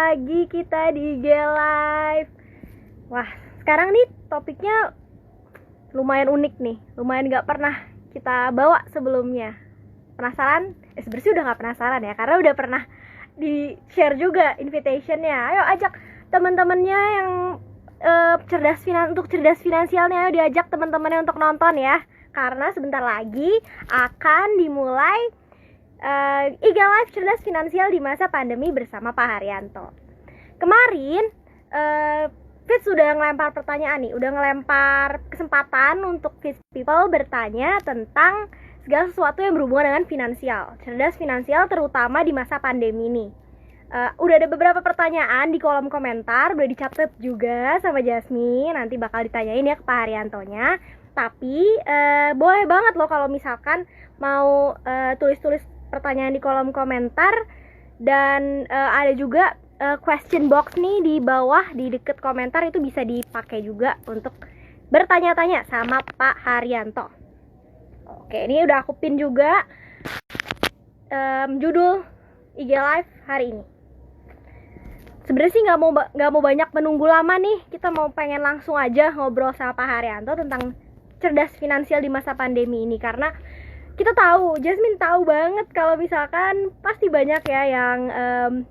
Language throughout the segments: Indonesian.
lagi kita di IG Live. Wah, sekarang nih topiknya lumayan unik nih, lumayan gak pernah kita bawa sebelumnya. Penasaran? Sebenarnya udah gak penasaran ya, karena udah pernah di-share juga invitationnya. Ayo ajak teman-temannya yang untuk cerdas finansialnya, ayo diajak teman-temannya untuk nonton ya. Karena sebentar lagi akan dimulai IG Live Cerdas Finansial di masa pandemi bersama Pak Haryanto. Kemarin Fitz sudah ngelempar pertanyaan nih, udah ngelempar kesempatan untuk Fitz People bertanya tentang segala sesuatu yang berhubungan dengan finansial, cerdas finansial terutama di masa pandemi ini. Udah ada beberapa pertanyaan di kolom komentar, udah dicatat juga sama Jasmine, nanti bakal ditanyain ya ke Pak Haryantonya. Tapi boleh banget loh kalau misalkan mau tulis-tulis pertanyaan di kolom komentar. Dan ada juga question box nih di bawah di deket komentar, itu bisa dipakai juga untuk bertanya-tanya sama Pak Haryanto. Oke, ini udah aku pin juga judul IG Live hari ini. Sebenarnya sih nggak mau banyak menunggu lama nih, kita mau pengen langsung aja ngobrol sama Pak Haryanto tentang cerdas finansial di masa pandemi ini, karena kita tahu, Jasmine tahu banget kalau misalkan pasti banyak ya yang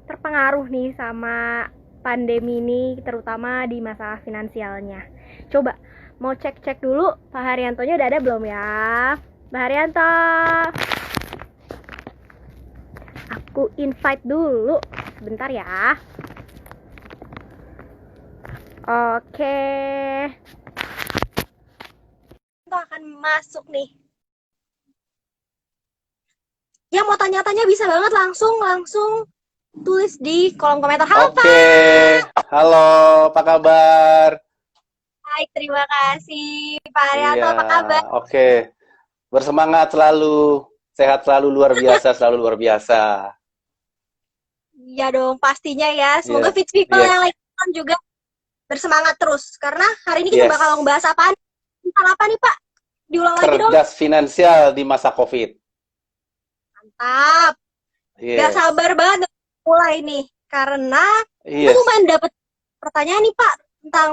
terpengaruh nih sama pandemi ini, terutama di masalah finansialnya. Coba mau cek dulu Pak Haryantonya udah ada belum ya? Pak Haryanto, aku invite dulu sebentar ya. Oke, kita akan masuk nih. Yang mau tanya-tanya bisa banget langsung tulis di kolom komentar. Halo Pak. Halo, apa kabar? Hai, terima kasih Pak Haryanto, apa kabar? Oke, bersemangat selalu, sehat selalu, luar biasa. Iya dong, pastinya ya. Semoga Fit People yang lagi nonton juga bersemangat terus. Karena hari ini kita bakal ngebahas apaan? Tentang apa nih Pak? Diulang lagi dong. Cerdas finansial di masa COVID. Mantap. Gak sabar banget mulai nih, karena kita lumayan dapat pertanyaan nih Pak tentang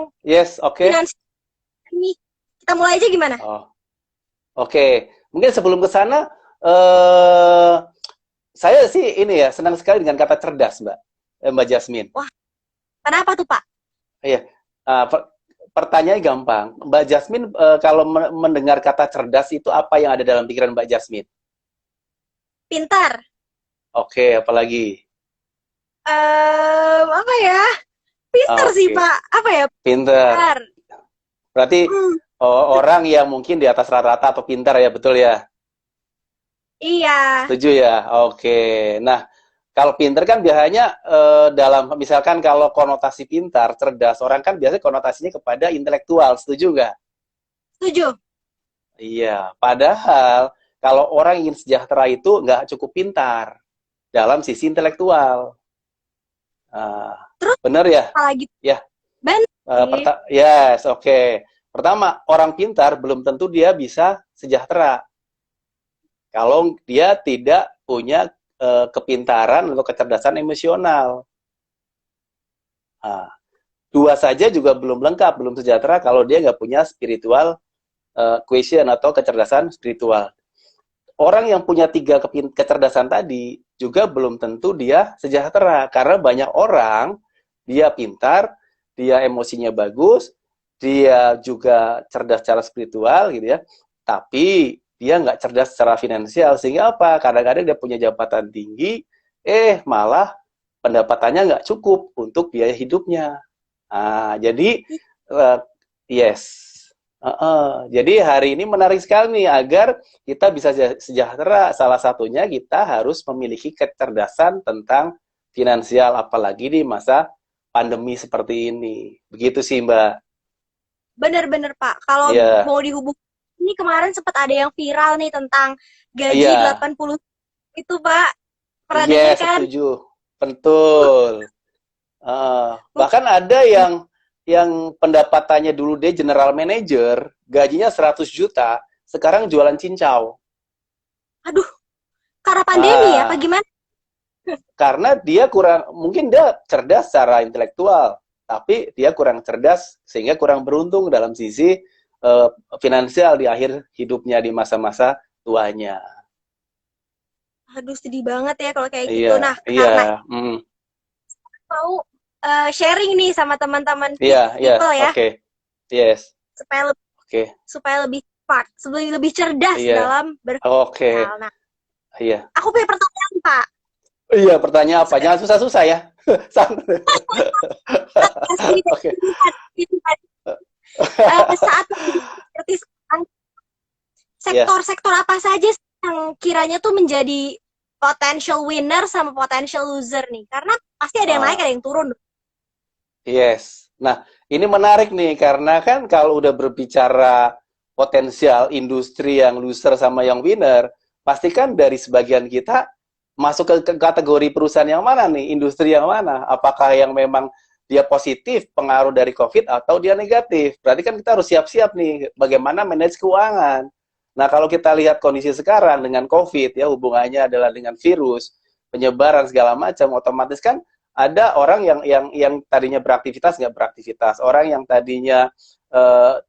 finansial ini. Kita mulai aja gimana? Oke. Mungkin sebelum ke sana, saya sih ini ya senang sekali dengan kata cerdas, Mbak Jasmine. Wah, kenapa tuh Pak? Iya, pertanyaannya gampang. Mbak Jasmine, kalau mendengar kata cerdas itu apa yang ada dalam pikiran Mbak Jasmine? Pintar. Oke, apalagi? Apa ya? Pintar sih Pak. Apa ya? Pintar. Berarti orang yang mungkin di atas rata-rata atau pintar ya, betul ya? Iya. Setuju ya? Oke. Nah, kalau pintar kan biasanya dalam, misalkan kalau konotasi pintar, cerdas, orang kan biasanya konotasinya kepada intelektual. Setuju nggak? Setuju. Iya. Padahal kalau orang ingin sejahtera itu nggak cukup pintar dalam sisi intelektual. Terus? Benar ya? Apalagi? Ya. Benar. Oke. Pertama, orang pintar belum tentu dia bisa sejahtera. Kalau dia tidak punya kepintaran atau kecerdasan emosional. Dua saja juga belum lengkap, belum sejahtera kalau dia nggak punya spiritual quotient atau kecerdasan spiritual. Orang yang punya 3 kecerdasan tadi juga belum tentu dia sejahtera, karena banyak orang dia pintar, dia emosinya bagus, dia juga cerdas secara spiritual gitu ya, tapi dia nggak cerdas secara finansial. Sehingga apa? Kadang-kadang dia punya jabatan tinggi, malah pendapatannya nggak cukup untuk biaya hidupnya. Jadi jadi hari ini menarik sekali nih, agar kita bisa sejahtera. Salah satunya kita harus memiliki kecerdasan tentang finansial, apalagi di masa pandemi seperti ini. Begitu sih Mbak. Bener Pak. Kalau mau dihubung, ini kemarin sempat ada yang viral nih tentang gaji 80 itu Pak. Pernah dengar kan? Setuju. Betul. Bahkan ada yang pendapatannya dulu dia general manager, gajinya 100 juta, sekarang jualan cincau. Aduh, karena pandemi ya, apa gimana? Karena dia kurang, mungkin dia cerdas secara intelektual, tapi dia kurang cerdas sehingga kurang beruntung dalam sisi finansial di akhir hidupnya di masa-masa tuanya. Aduh, sedih banget ya kalau kayak Iya, gitu. Nah, iya, karena mau sharing nih sama teman-teman iya, iya, people ya, oke, yes, supaya oke, lebih smart, lebih cerdas iya, dalam oke, berfinansial. Nah, iya, aku punya pertanyaan, Pak. iya. Pertanyaan apa? Jangan susah-susah ya. Oke, Saat seperti sekarang, ya. sektor-sektor apa saja yang kiranya tuh menjadi potential winner sama potential loser nih? Karena pasti ada yang naik, Ah, ada yang turun. yes. Nah, ini menarik nih karena kan kalau udah berbicara potensial industri yang loser sama yang winner, pastikan dari sebagian kita masuk ke kategori perusahaan yang mana nih, industri yang mana? Apakah yang memang dia positif pengaruh dari COVID atau dia negatif? Berarti kan kita harus siap-siap nih bagaimana manage keuangan. Nah, kalau kita lihat kondisi sekarang dengan COVID ya hubungannya adalah dengan virus, penyebaran segala macam, otomatis kan ada orang yang tadinya beraktivitas nggak beraktivitas, orang yang tadinya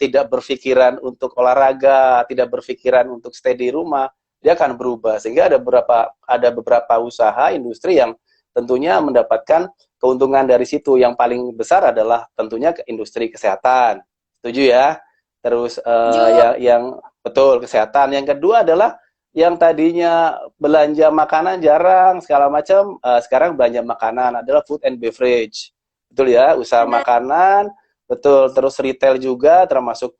tidak berpikiran untuk olahraga, tidak berpikiran untuk stay di rumah, dia akan berubah sehingga ada beberapa usaha industri yang tentunya mendapatkan keuntungan dari situ. Yang paling besar adalah tentunya ke industri kesehatan, setuju ya. Terus Setuju. yang betul kesehatan. Yang kedua adalah yang tadinya belanja makanan jarang segala macam, sekarang belanja makanan adalah food and beverage, betul ya, usaha Benar. makanan, betul. Terus retail juga termasuk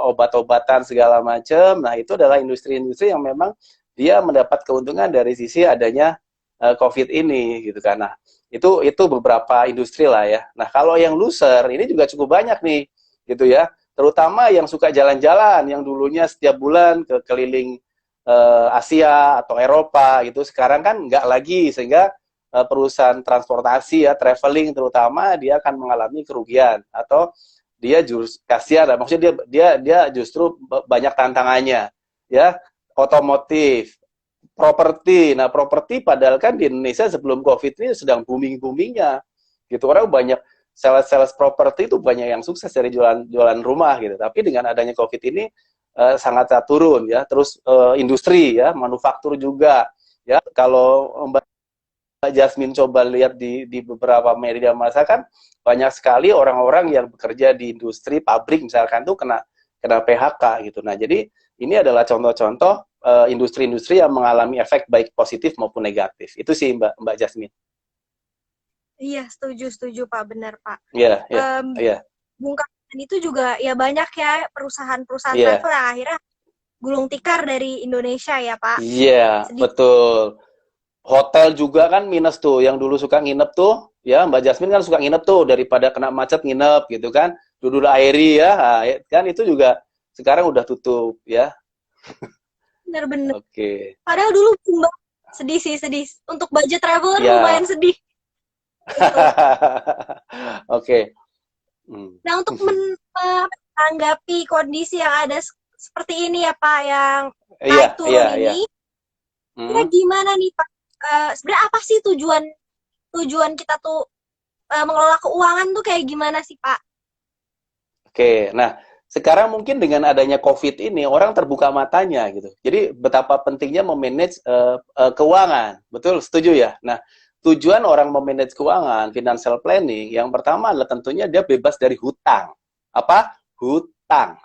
obat-obatan segala macam. Nah itu adalah industri-industri yang memang dia mendapat keuntungan dari sisi adanya COVID ini gitu kan. Nah itu beberapa industri lah ya. Nah kalau yang loser ini juga cukup banyak nih gitu ya, terutama yang suka jalan-jalan, yang dulunya setiap bulan ke keliling Asia atau Eropa gitu, sekarang kan nggak lagi sehingga perusahaan transportasi ya traveling terutama dia akan mengalami kerugian atau dia justru kasihan, maksudnya dia justru banyak tantangannya ya, otomotif, properti. Nah properti padahal kan di Indonesia sebelum COVID ini sedang booming boomingnya gitu, orang banyak sales properti itu banyak yang sukses dari jualan rumah gitu, tapi dengan adanya COVID ini sangat turun ya. Terus industri ya, manufaktur juga ya. Kalau Mbak Jasmine coba lihat di beberapa media massa kan banyak sekali orang-orang yang bekerja di industri pabrik misalkan tuh kena PHK gitu. Nah jadi ini adalah contoh-contoh industri-industri yang mengalami efek baik positif maupun negatif. Itu sih Mbak Jasmine. Iya, setuju Pak, benar Pak. Iya, iya, iya, Bung Karno itu juga ya banyak ya perusahaan-perusahaan iya, travel yang akhirnya gulung tikar dari Indonesia ya Pak. iya, Sedih. betul. Hotel juga kan minus tuh, yang dulu suka nginep tuh, ya Mbak Jasmine kan suka nginep tuh, daripada kena macet nginep gitu kan, Dudul Airi ya, nah, kan itu juga sekarang udah tutup ya. Bener-bener. Oke, Padahal dulu Mbak, sedih sih, sedih. Untuk budget traveler lumayan ya, sedih. Itu. oke. Hmm. Nah, untuk menanggapi kondisi yang ada seperti ini ya Pak, yang Iya, naik iya, turun iya. ini, kira Hmm. gimana nih Pak? Sebenarnya apa sih tujuan tujuan kita tuh mengelola keuangan tuh kayak gimana sih Pak? Oke, nah sekarang mungkin dengan adanya COVID ini orang terbuka matanya gitu. Jadi betapa pentingnya memanage keuangan, betul? Setuju ya? Nah tujuan orang memanage keuangan, financial planning, yang pertama adalah tentunya dia bebas dari hutang. Apa? Hutang.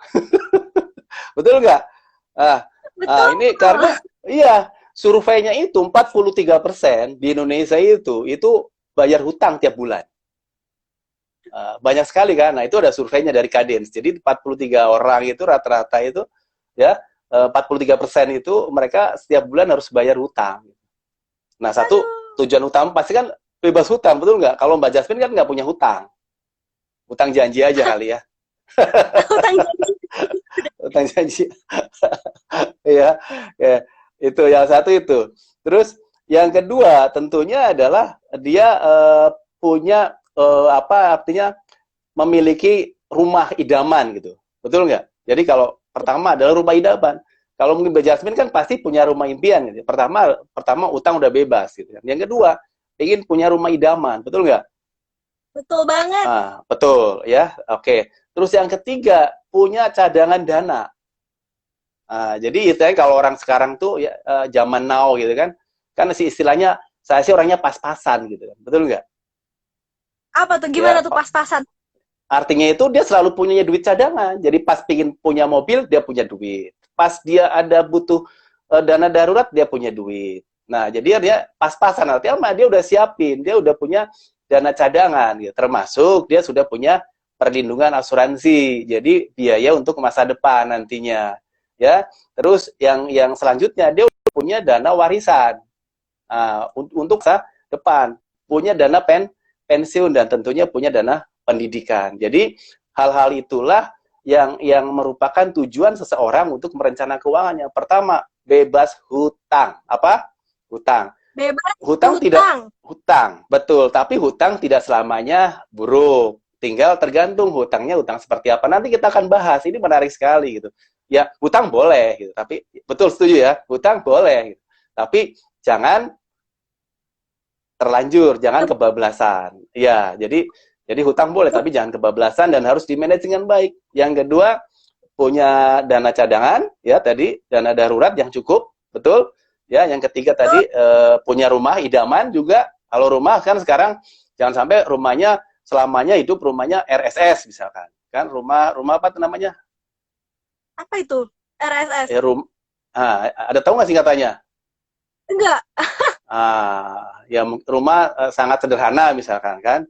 Betul nggak? Ah, Betul. ini karena iya surveinya itu 43% di Indonesia itu bayar hutang tiap bulan. Banyak sekali kan. Nah, itu ada surveinya dari Kadens. Jadi 43 orang itu rata-rata itu ya 43% itu mereka setiap bulan harus bayar hutang. Nah, satu Aduh. tujuan utama pasti kan bebas hutang, betul nggak? Kalau Mbak Jasmine kan nggak punya hutang. Hutang janji aja kali ya. Hutang janji. Hutang janji. Ya, ya, itu yang satu itu. Terus yang kedua tentunya adalah dia punya apa artinya memiliki rumah idaman gitu. Betul nggak? Jadi kalau pertama adalah rumah idaman. Kalau mungkin Mbak Jasmine kan pasti punya rumah impian gitu. Pertama utang udah bebas gitu kan. Yang kedua, ingin punya rumah idaman, betul nggak? Betul banget. Betul ya. Oke. Terus yang ketiga, punya cadangan dana. Jadi itu kalau orang sekarang tuh ya zaman now gitu kan sih istilahnya saya sih orangnya pas-pasan gitu kan. Betul nggak? Apa tuh? Ya, Gimana tuh pas-pasan? artinya itu dia selalu punya duit cadangan. Jadi pas pingin punya mobil, dia punya duit. Pas dia ada butuh dana darurat, dia punya duit. Nah, jadi dia pas-pasan. Artinya dia udah siapin, dia udah punya dana cadangan. Gitu. Termasuk dia sudah punya perlindungan asuransi. Jadi biaya untuk masa depan nantinya. Ya, terus yang selanjutnya dia udah punya dana warisan untuk masa depan, punya dana pensiun dan tentunya punya dana pendidikan. Jadi hal-hal itulah yang merupakan tujuan seseorang untuk merencana keuangan. Yang pertama, bebas hutang. Apa? Hutang. Bebas Hutang tidak hutang, betul. Tapi hutang tidak selamanya buruk. Tinggal tergantung hutangnya hutang seperti apa. Nanti kita akan bahas. Ini menarik sekali gitu. Ya, hutang boleh gitu. Tapi betul setuju ya, hutang boleh gitu. Tapi jangan terlanjur, jangan kebablasan. Ya, jadi hutang boleh, tapi jangan kebablasan dan harus di-manage dengan baik. Yang kedua, punya dana cadangan, ya tadi dana darurat yang cukup, betul. Ya, yang ketiga tadi punya rumah idaman juga. Kalau rumah kan sekarang jangan sampai rumahnya selamanya hidup rumahnya RSS misalkan. Kan rumah apa namanya? Apa itu? RSS? Ya, ada tahu nggak singkatannya? Enggak. Ya rumah sangat sederhana misalkan kan.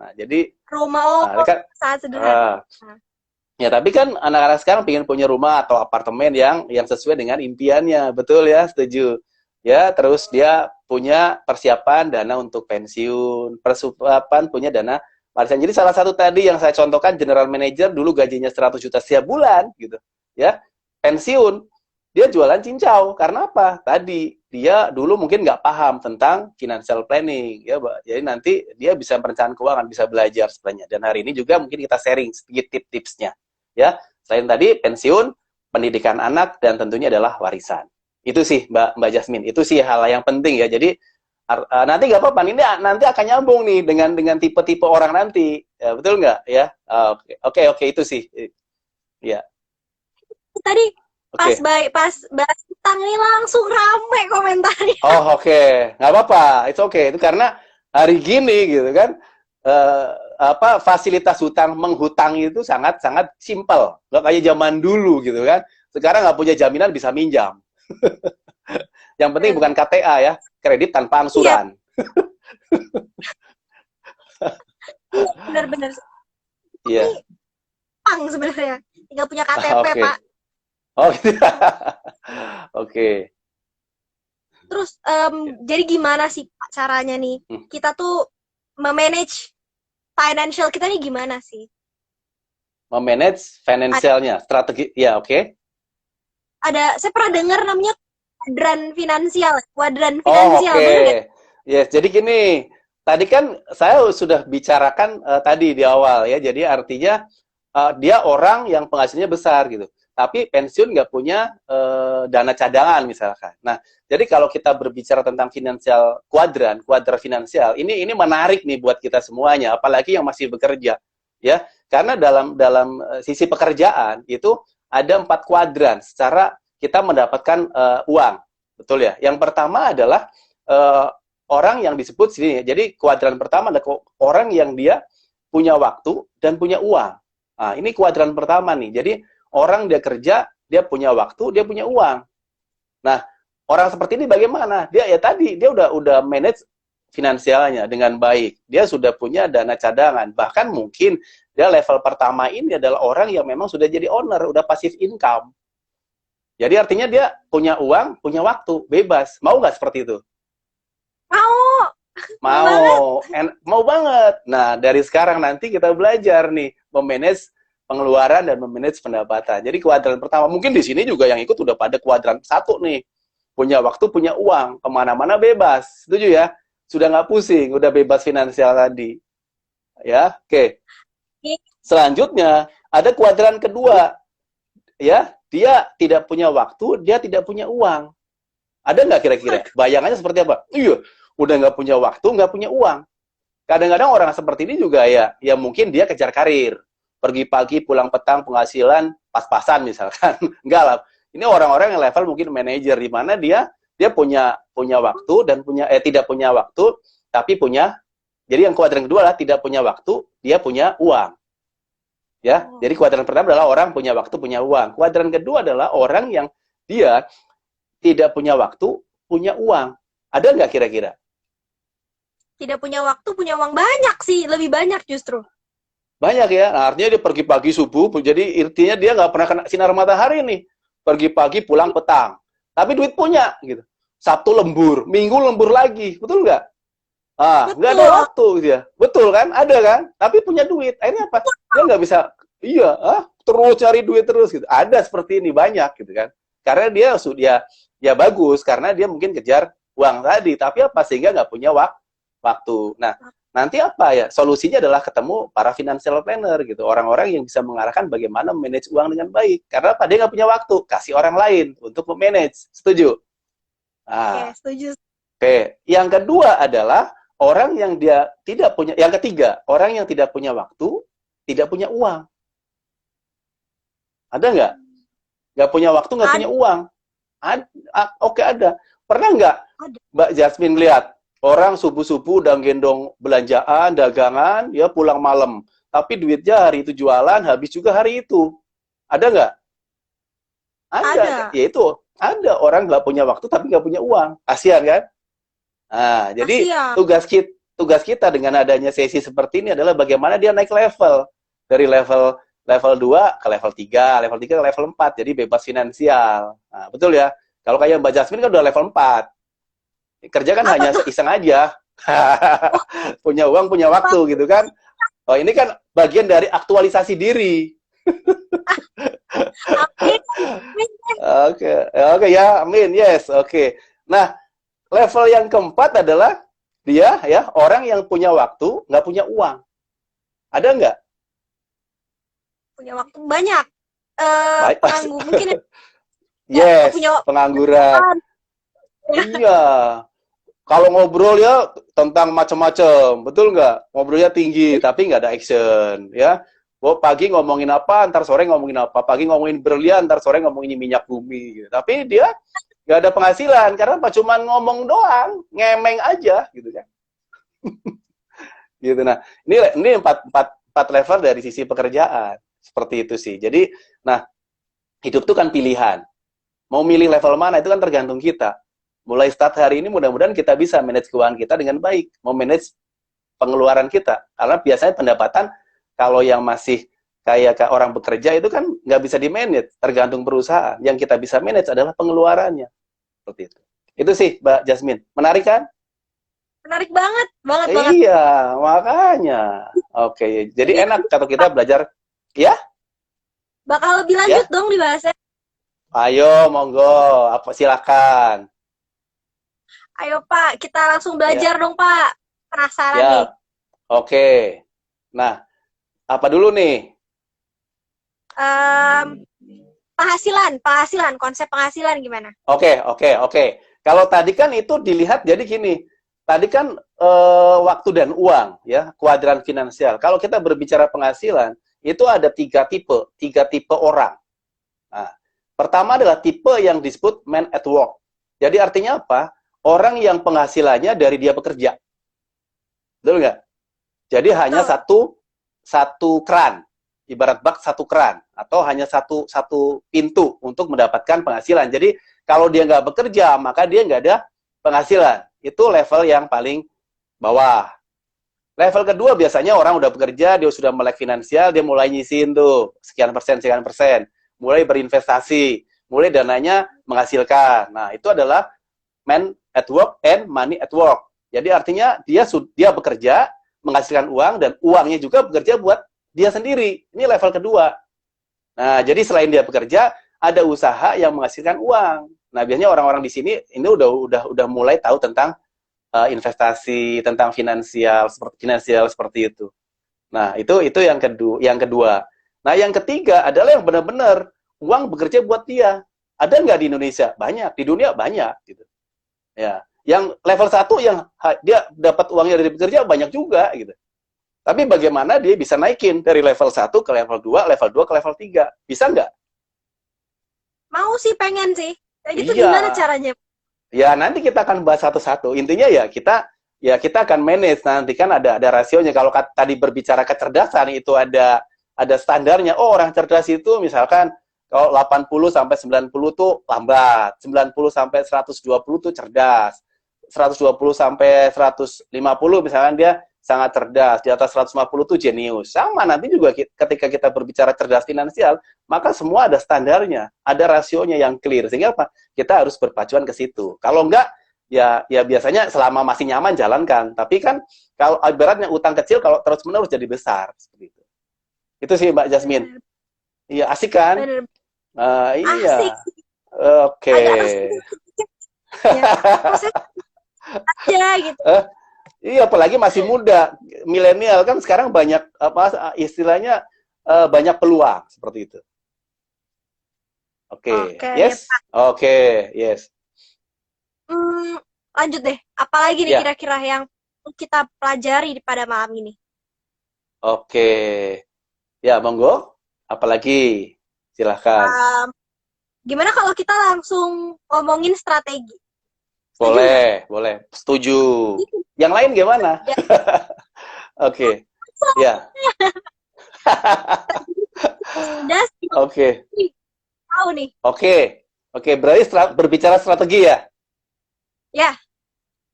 Nah, jadi rumah kan, sangat sederhana. Ya, tapi kan anak-anak sekarang pengen punya rumah atau apartemen yang sesuai dengan impiannya, betul ya, setuju. Ya, terus dia punya persiapan dana untuk pensiun, persiapan punya dana warisan. Jadi salah satu tadi yang saya contohkan general manager dulu gajinya 100 juta setiap bulan gitu. Ya, pensiun dia jualan cincau karena apa? Tadi dia dulu mungkin nggak paham tentang financial planning ya, Mbak. Jadi nanti dia bisa merencanakan keuangan, bisa belajar sebenarnya. Dan hari ini juga mungkin kita sharing sedikit tips-tipsnya. Ya, selain tadi pensiun, pendidikan anak dan tentunya adalah warisan. Itu sih Mbak Jasmine, itu sih hal yang penting ya. Jadi nanti nggak apa-apa, ini nanti akan nyambung nih dengan tipe-tipe orang nanti. Ya, betul nggak ya? Oke, itu sih. Ya. Tadi pas bahas utang nih langsung rame komentarnya. Oh, oke. Nggak apa-apa, it's okay. Itu karena hari gini gitu kan, fasilitas hutang menghutang itu sangat simpel, nggak kayak zaman dulu gitu kan. Sekarang nggak punya jaminan bisa minjam. Yang penting bukan KTA ya, kredit tanpa angsuran. Benar-benar. Iya. Pang sebenarnya, tinggal punya KTP Pak. Oh gitu. Oke. Terus jadi gimana sih Pak caranya nih kita tuh memanage financial kita nih gimana sih? Memanage financialnya, strategi, ya oke. Saya pernah dengar namanya kuadran finansial. Oke. Yes, jadi gini, tadi kan saya sudah bicarakan tadi di awal ya, jadi artinya dia orang yang penghasilannya besar gitu, tapi pensiun nggak punya dana cadangan misalkan. Nah, jadi kalau kita berbicara tentang finansial kuadran finansial, ini menarik nih buat kita semuanya, apalagi yang masih bekerja, ya. Karena dalam sisi pekerjaan itu ada 4 kuadran secara kita mendapatkan uang, betul ya. Yang pertama adalah orang yang disebut sini. Jadi kuadran pertama adalah orang yang dia punya waktu dan punya uang. Nah, ini kuadran pertama nih. Jadi orang dia kerja, dia punya waktu, dia punya uang. Nah, orang seperti ini bagaimana? Dia udah manage finansialnya dengan baik. Dia sudah punya dana cadangan. Bahkan mungkin dia level pertama ini adalah orang yang memang sudah jadi owner, udah passive income. Jadi artinya dia punya uang, punya waktu, bebas. Mau nggak seperti itu? Mau banget. Nah, dari sekarang nanti kita belajar nih memanage pengeluaran dan memanage pendapatan. Jadi kuadran pertama, mungkin di sini juga yang ikut udah pada kuadran 1 nih. Punya waktu, punya uang, kemana-mana bebas. Setuju ya? Sudah nggak pusing, udah bebas finansial tadi. Ya, oke. Selanjutnya, ada kuadran kedua. Ya, dia tidak punya waktu, dia tidak punya uang. Ada nggak kira-kira? Bayangannya seperti apa? Iya, udah nggak punya waktu, nggak punya uang. Kadang-kadang orang seperti ini juga ya mungkin dia kejar karir. Pergi pagi, pulang petang, penghasilan pas-pasan misalkan. Enggak lah. Ini orang-orang yang level mungkin manajer, di mana dia punya waktu dan tidak punya waktu, tapi punya. Jadi yang kuadran kedua adalah tidak punya waktu, dia punya uang. Ya, jadi kuadran pertama adalah orang punya waktu, punya uang. Kuadran kedua adalah orang yang dia tidak punya waktu, punya uang. Ada nggak kira-kira? Tidak punya waktu, punya uang banyak sih, lebih banyak justru. Banyak ya, nah, artinya dia pergi pagi subuh, jadi intinya dia nggak pernah kena sinar matahari nih. Pergi pagi, pulang petang. Tapi duit punya, gitu. Sabtu lembur, Minggu lembur lagi, betul nggak? Ah, nggak ada waktu dia. Betul kan? Ada kan? Tapi punya duit. Akhirnya apa? Dia nggak bisa, terus cari duit terus gitu. Ada seperti ini banyak gitu kan. Karena dia ya bagus karena dia mungkin kejar uang tadi, tapi apa sehingga nggak punya waktu. Nah, nanti apa ya? Solusinya adalah ketemu para financial planner gitu. Orang-orang yang bisa mengarahkan bagaimana manage uang dengan baik. Karena apa? Dia nggak punya waktu. Kasih orang lain untuk memanage. Setuju? Oke, setuju. Oke. Yang kedua adalah orang yang dia tidak punya, yang ketiga, orang yang tidak punya waktu, tidak punya uang. Ada nggak? Nggak punya waktu, nggak punya uang. Oke, ada. Pernah nggak Mbak Jasmine lihat orang subuh-subuh udah gendong belanjaan, dagangan, ya pulang malam. Tapi duitnya hari itu jualan, habis juga hari itu. Ada nggak? Ada. Ya itu, ada orang nggak punya waktu tapi nggak punya uang. Kasihan kan? Nah, jadi tugas kita dengan adanya sesi seperti ini adalah bagaimana dia naik level. Dari level 2 ke level 3, level 3 ke level 4, jadi bebas finansial. Nah, betul ya? Kalau kayak Mbak Jasmine kan udah level 4. Kerja kan hanya iseng aja. Punya uang, punya waktu gitu kan. Oh, ini kan bagian dari aktualisasi diri. Oke ya, amin, yes, oke. Nah, level yang keempat adalah dia ya orang yang punya waktu, nggak punya uang. Ada nggak? Punya waktu banyak. Pengangguran mungkin. Yes, pengangguran. Iya. Kalau ngobrol ya tentang macam-macam, betul nggak? Ngobrolnya tinggi, tapi nggak ada action, ya. Pagi ngomongin apa, ntar sore ngomongin apa. Pagi ngomongin berlian, ntar sore ngomongin minyak bumi. Gitu. Tapi dia nggak ada penghasilan, karena apa? Cuma ngomong doang, ngemeng aja, gitu kan. Gitu. Nah, ini empat level dari sisi pekerjaan. Seperti itu sih. Jadi, nah, hidup itu kan pilihan. Mau milih level mana, itu kan tergantung kita. Mulai start hari ini, mudah-mudahan kita bisa manage keuangan kita dengan baik. Mau manage pengeluaran kita. Karena biasanya pendapatan, kalau yang masih kayak orang bekerja, itu kan nggak bisa di-manage. Tergantung perusahaan. Yang kita bisa manage adalah pengeluarannya. Seperti itu. Itu sih, Mbak Jasmine. Menarik kan? Menarik banget. Iya, makanya. Oke, jadi enak kalau kita belajar. Ya? Bakal lebih lanjut dong dibahasnya. Ayo, monggo. Silakan. Ayo Pak, kita langsung belajar dong Pak. Penasaran nih. Oke. Nah, apa dulu nih? Penghasilan, konsep penghasilan gimana? Oke. Kalau tadi kan itu dilihat jadi gini. Tadi kan waktu dan uang, ya, kuadran finansial. Kalau kita berbicara penghasilan, itu ada tiga tipe orang. Nah, pertama adalah tipe yang disebut man at work. Jadi artinya apa? Orang yang penghasilannya dari dia bekerja. Betul nggak? Jadi hanya satu keran, ibarat bak satu keran, atau hanya satu pintu untuk mendapatkan penghasilan. Jadi kalau dia nggak bekerja, maka dia nggak ada penghasilan. Itu level yang paling bawah. Level kedua biasanya orang udah bekerja, dia sudah melek finansial, dia mulai nyisin tuh sekian persen, mulai berinvestasi, mulai dananya menghasilkan. Nah, itu adalah man at work and money at work. Jadi artinya dia bekerja, menghasilkan uang, dan uangnya juga bekerja buat dia sendiri. Ini level kedua. Nah, jadi selain dia bekerja, ada usaha yang menghasilkan uang. Nah, biasanya orang-orang di sini ini udah mulai tahu tentang investasi, tentang finansial seperti itu. Nah, itu yang kedua. Nah, yang ketiga adalah yang benar-benar uang bekerja buat dia. Ada nggak di Indonesia? Banyak. Di dunia banyak. Gitu. Ya. Yang level 1 yang dia dapat uangnya dari bekerja banyak juga. Gitu. Tapi bagaimana dia bisa naikin dari level 1 ke level 2, level 2 ke level 3? Bisa nggak? Mau sih, pengen sih. Kayak gitu Iya. gimana caranya? Ya nanti kita akan bahas satu-satu. Intinya kita akan manage, nanti kan ada rasionya. Kalau tadi berbicara kecerdasan itu ada standarnya. Oh, orang cerdas itu misalkan kalau 80 sampai 90 tuh lambat, 90 sampai 120 tuh cerdas. 120 sampai 150 misalkan dia sangat cerdas, di atas 150 tuh jenius. Sama nanti juga ketika kita berbicara cerdas finansial, maka semua ada standarnya, ada rasionya yang clear. Sehingga apa? Kita harus berpacuan ke situ. Kalau enggak, ya biasanya selama masih nyaman jalankan. Tapi kan kalau ibaratnya utang kecil kalau terus-menerus jadi besar seperti itu. Itu sih Mbak Jasmine. Bener, Iya, asik kan? bener. Iya. Asik. Oke. Agak resmi ya. Proses aja gitu. Iya, apalagi masih muda, milenial kan sekarang banyak apa istilahnya banyak peluang seperti itu. Oke, Oke deh, yes, Pak. oke, yes, Lanjut deh. Apalagi nih ya, kira-kira yang kita pelajari pada malam ini? oke, ya, monggo. Apalagi, silahkan. Um, Gimana kalau kita langsung ngomongin strategi? Setuju nggak? Boleh, setuju. Yang lain gimana? Ya, Oke, ya, udah sih. oke, Tahu nih. oke, oke. Berarti berbicara strategi ya. Ya,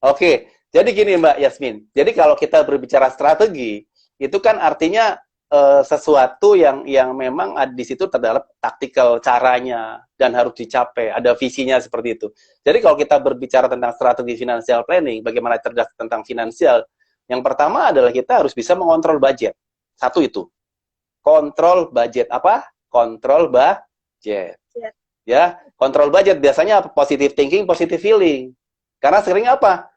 Oke, jadi gini Mbak Yasmin. Jadi kalau kita berbicara strategi, itu kan artinya sesuatu yang memang di situ terdapat taktikal caranya dan harus dicapai, ada visinya seperti itu. Jadi kalau kita berbicara tentang strategi financial planning, bagaimana cerdas tentang finansial, yang pertama adalah kita harus bisa mengontrol budget. Satu itu. Kontrol budget apa? Kontrol budget. ya. Ya, kontrol budget biasanya apa? Positive thinking, positive feeling. Karena sering apa?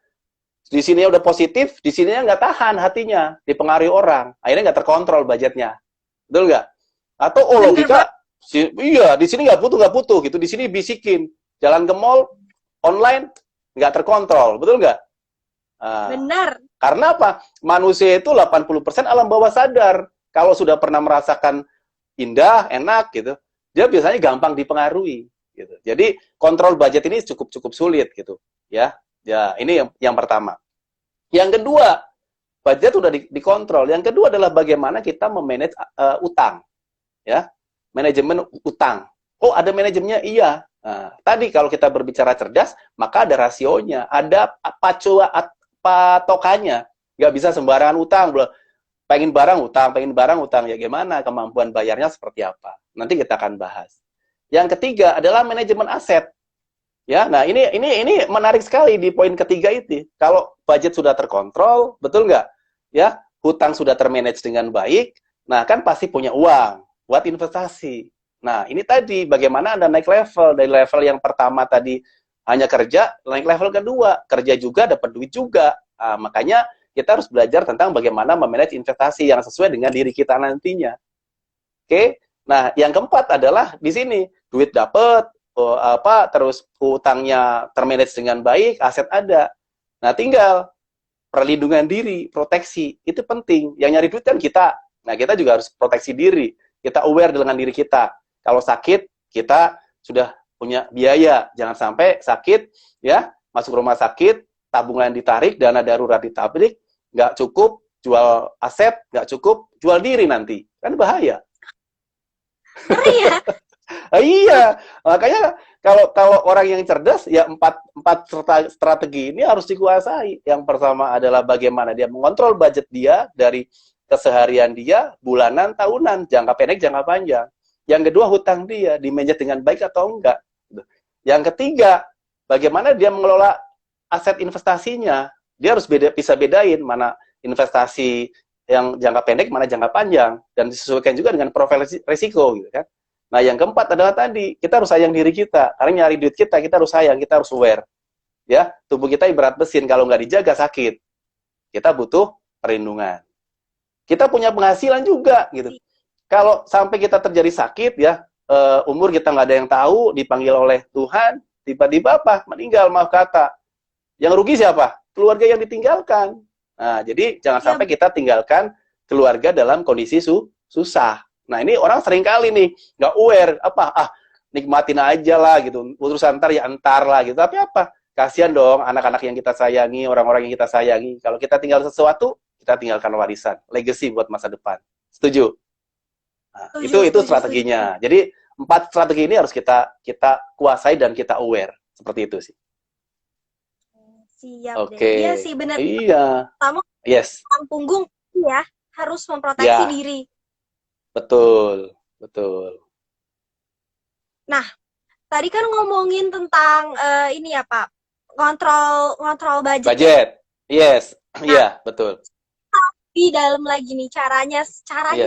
Di sini udah positif, di sini nggak tahan hatinya, dipengaruhi orang, akhirnya nggak terkontrol budgetnya, betul nggak? Atau logika, iya di sini nggak butuh gitu, di sini bisikin, jalan ke mall, online nggak terkontrol, betul nggak? Benar. Karena apa? Manusia itu 80% alam bawah sadar. Kalau sudah pernah merasakan indah, enak gitu, dia biasanya gampang dipengaruhi. Gitu. Jadi kontrol budget ini cukup sulit gitu, ya. Ya, ini yang pertama. Yang kedua, budget sudah dikontrol. Yang kedua adalah bagaimana kita memanage utang, ya, manajemen utang. Oh, ada manajemennya, iya. Nah, tadi kalau kita berbicara cerdas, maka ada rasionya, ada patokannya. Nggak bisa sembarangan utang. Pengen barang utang. Ya gimana kemampuan bayarnya seperti apa? Nanti kita akan bahas. Yang ketiga adalah manajemen aset. Ya, nah ini menarik sekali di poin ketiga itu. Kalau budget sudah terkontrol, betul nggak? Ya, hutang sudah termanage dengan baik, nah kan pasti punya uang buat investasi. Nah, ini tadi bagaimana Anda naik level dari level yang pertama tadi hanya kerja, naik level kedua, kerja juga dapat duit juga. Nah, makanya kita harus belajar tentang bagaimana memanage investasi yang sesuai dengan diri kita nantinya. Oke? Nah, yang keempat adalah di sini duit dapat, terus utangnya termanage dengan baik, aset ada. Nah, tinggal perlindungan diri, proteksi, itu penting. Yang nyari duit kan kita. Nah, kita juga harus proteksi diri. Kita aware dengan diri kita. Kalau sakit, kita sudah punya biaya. Jangan sampai sakit, ya, masuk rumah sakit, tabungan ditarik, dana darurat ditarik, nggak cukup jual aset, nggak cukup jual diri nanti. Kan bahaya. Ngeri ya. Iya, makanya kalau orang yang cerdas ya empat strategi ini harus dikuasai. Yang pertama adalah bagaimana dia mengontrol budget dia dari keseharian dia, bulanan, tahunan, jangka pendek, jangka panjang. Yang kedua hutang dia dimanage dengan baik atau enggak. Yang ketiga, bagaimana dia mengelola aset investasinya. Dia harus bisa bedain mana investasi yang jangka pendek, mana jangka panjang, dan disesuaikan juga dengan profil risiko gitu kan. Nah, yang keempat adalah tadi, kita harus sayang diri kita. Karena nyari duit kita harus sayang, kita harus aware. Ya, tubuh kita ibarat mesin, kalau nggak dijaga sakit. Kita butuh perlindungan. Kita punya penghasilan juga, gitu. Kalau sampai kita terjadi sakit, ya, umur kita nggak ada yang tahu, dipanggil oleh Tuhan, tiba-tiba apa? Meninggal, maaf kata. Yang rugi siapa? Keluarga yang ditinggalkan. Nah, jadi jangan sampai kita tinggalkan keluarga dalam kondisi susah. Nah, ini orang sering kali nih, nggak aware, nikmatin aja lah gitu, urusan ntar ya entar lah gitu. Tapi apa? Kasihan dong anak-anak yang kita sayangi, orang-orang yang kita sayangi. Kalau kita tinggal sesuatu, kita tinggalkan warisan, legacy buat masa depan. Setuju? Nah, itu strateginya. Jadi 4 strategi ini harus kita kuasai dan kita aware. Seperti itu sih. Siap Oke. deh. Iya sih benar. Iya. Kamu punggung ya harus memproteksi diri. Betul. Nah, tadi kan ngomongin tentang ini ya Pak, kontrol budget. Budget. Yes. Iya, betul. Di dalam lagi nih caranya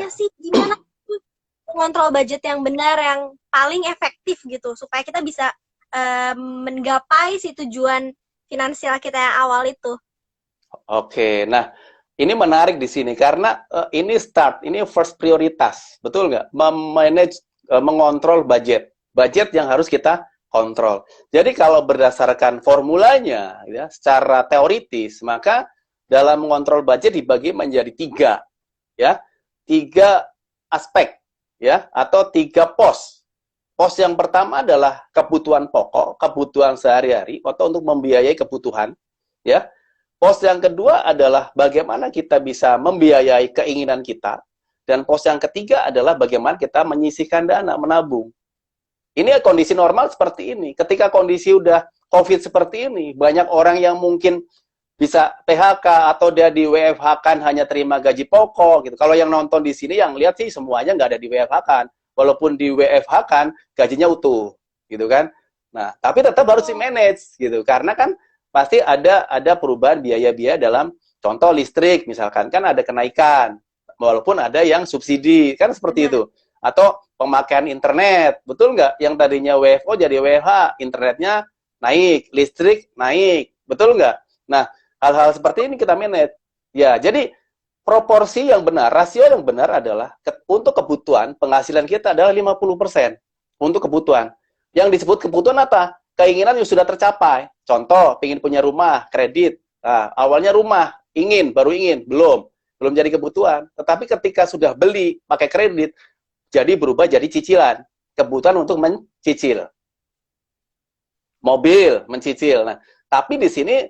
sih gimana mengontrol budget yang benar, yang paling efektif gitu supaya kita bisa menggapai si tujuan finansial kita yang awal itu. Oke, nah ini menarik di sini karena ini first prioritas, betul nggak? Memanage, mengontrol budget yang harus kita kontrol. Jadi kalau berdasarkan formulanya, ya, secara teoritis, maka dalam mengontrol budget dibagi menjadi 3 aspek, ya, atau 3 pos. Pos yang pertama adalah kebutuhan pokok, kebutuhan sehari-hari, atau untuk membiayai kebutuhan, ya. Pos yang kedua adalah bagaimana kita bisa membiayai keinginan kita, dan pos yang ketiga adalah bagaimana kita menyisihkan dana, menabung. Ini kondisi normal seperti ini. Ketika kondisi udah COVID seperti ini, banyak orang yang mungkin bisa PHK atau dia di WFH-kan hanya terima gaji pokok gitu. Kalau yang nonton di sini yang lihat sih semuanya nggak ada di WFH-kan. Walaupun di WFH kan gajinya utuh, gitu kan. Nah, tapi tetap harus di-manage gitu. Karena kan pasti ada perubahan biaya-biaya dalam contoh listrik misalkan kan ada kenaikan. Walaupun ada yang subsidi, kan seperti itu. Atau pemakaian internet, betul nggak? Yang tadinya WFO jadi WFH, internetnya naik, listrik naik, betul nggak? Nah, hal-hal seperti ini kita manage. Ya, jadi proporsi yang benar, rasio yang benar adalah untuk kebutuhan, penghasilan kita adalah 50% untuk kebutuhan. Yang disebut kebutuhan apa? Keinginan yang sudah tercapai. Contoh, ingin punya rumah, kredit. Nah, awalnya rumah, belum jadi kebutuhan. Tetapi ketika sudah beli, pakai kredit, jadi berubah jadi cicilan. Kebutuhan untuk mencicil. Mobil, mencicil. Nah, tapi di sini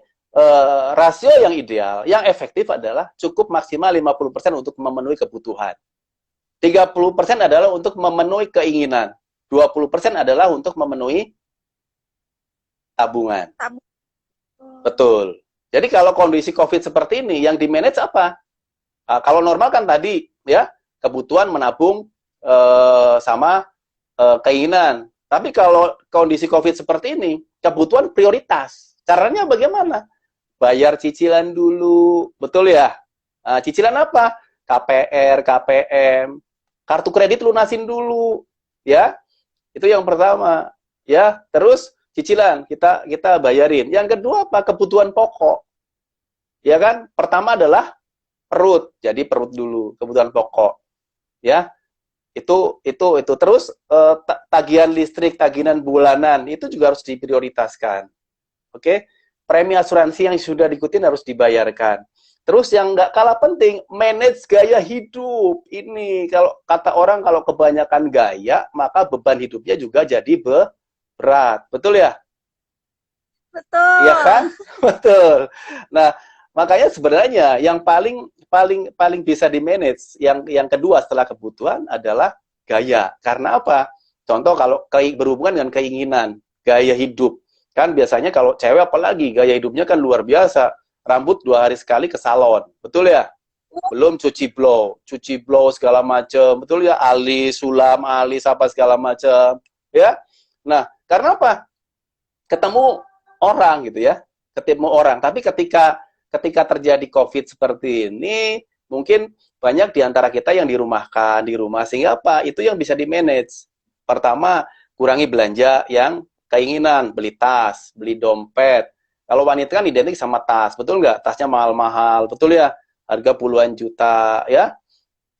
rasio yang ideal, yang efektif adalah cukup maksimal 50% untuk memenuhi kebutuhan. 30% adalah untuk memenuhi keinginan. 20% adalah untuk memenuhi tabungan. Betul. Jadi kalau kondisi COVID seperti ini, yang di-manage apa? Kalau normal kan tadi, ya, kebutuhan menabung sama keinginan. Tapi kalau kondisi COVID seperti ini, kebutuhan prioritas. Caranya bagaimana? Bayar cicilan dulu, betul ya? Cicilan apa? KPR, KPM, kartu kredit lunasin dulu, ya. Itu yang pertama, ya. Terus cicilan kita bayarin. Yang kedua apa? Kebutuhan pokok, ya kan? Pertama adalah perut, jadi perut dulu, kebutuhan pokok, ya. Itu terus tagihan listrik, tagihan bulanan itu juga harus diprioritaskan, oke? Premi asuransi yang sudah diikutin harus dibayarkan. Terus yang nggak kalah penting, manage gaya hidup. Ini kalau kata orang kalau kebanyakan gaya, maka beban hidupnya juga jadi berat. Betul ya? Betul. Iya kan? Betul. Nah, makanya sebenarnya yang paling bisa di-manage, yang kedua setelah kebutuhan adalah gaya. Karena apa? Contoh kalau berhubungan dengan keinginan, gaya hidup. Kan biasanya kalau cewek apalagi gaya hidupnya kan luar biasa. Rambut 2 hari sekali ke salon. Betul ya? Belum cuci blow segala macam. Betul ya? Sulam alis apa segala macam. Ya? Nah, karena apa? Ketemu orang gitu ya. Ketemu orang. Tapi ketika terjadi COVID seperti ini, mungkin banyak di antara kita yang dirumahkan, di rumah. Sehingga apa? Itu yang bisa di-manage. Pertama, kurangi belanja yang keinginan, beli tas, beli dompet. Kalau wanita kan identik sama tas, betul nggak? Tasnya mahal-mahal, betul ya? Harga puluhan juta, ya?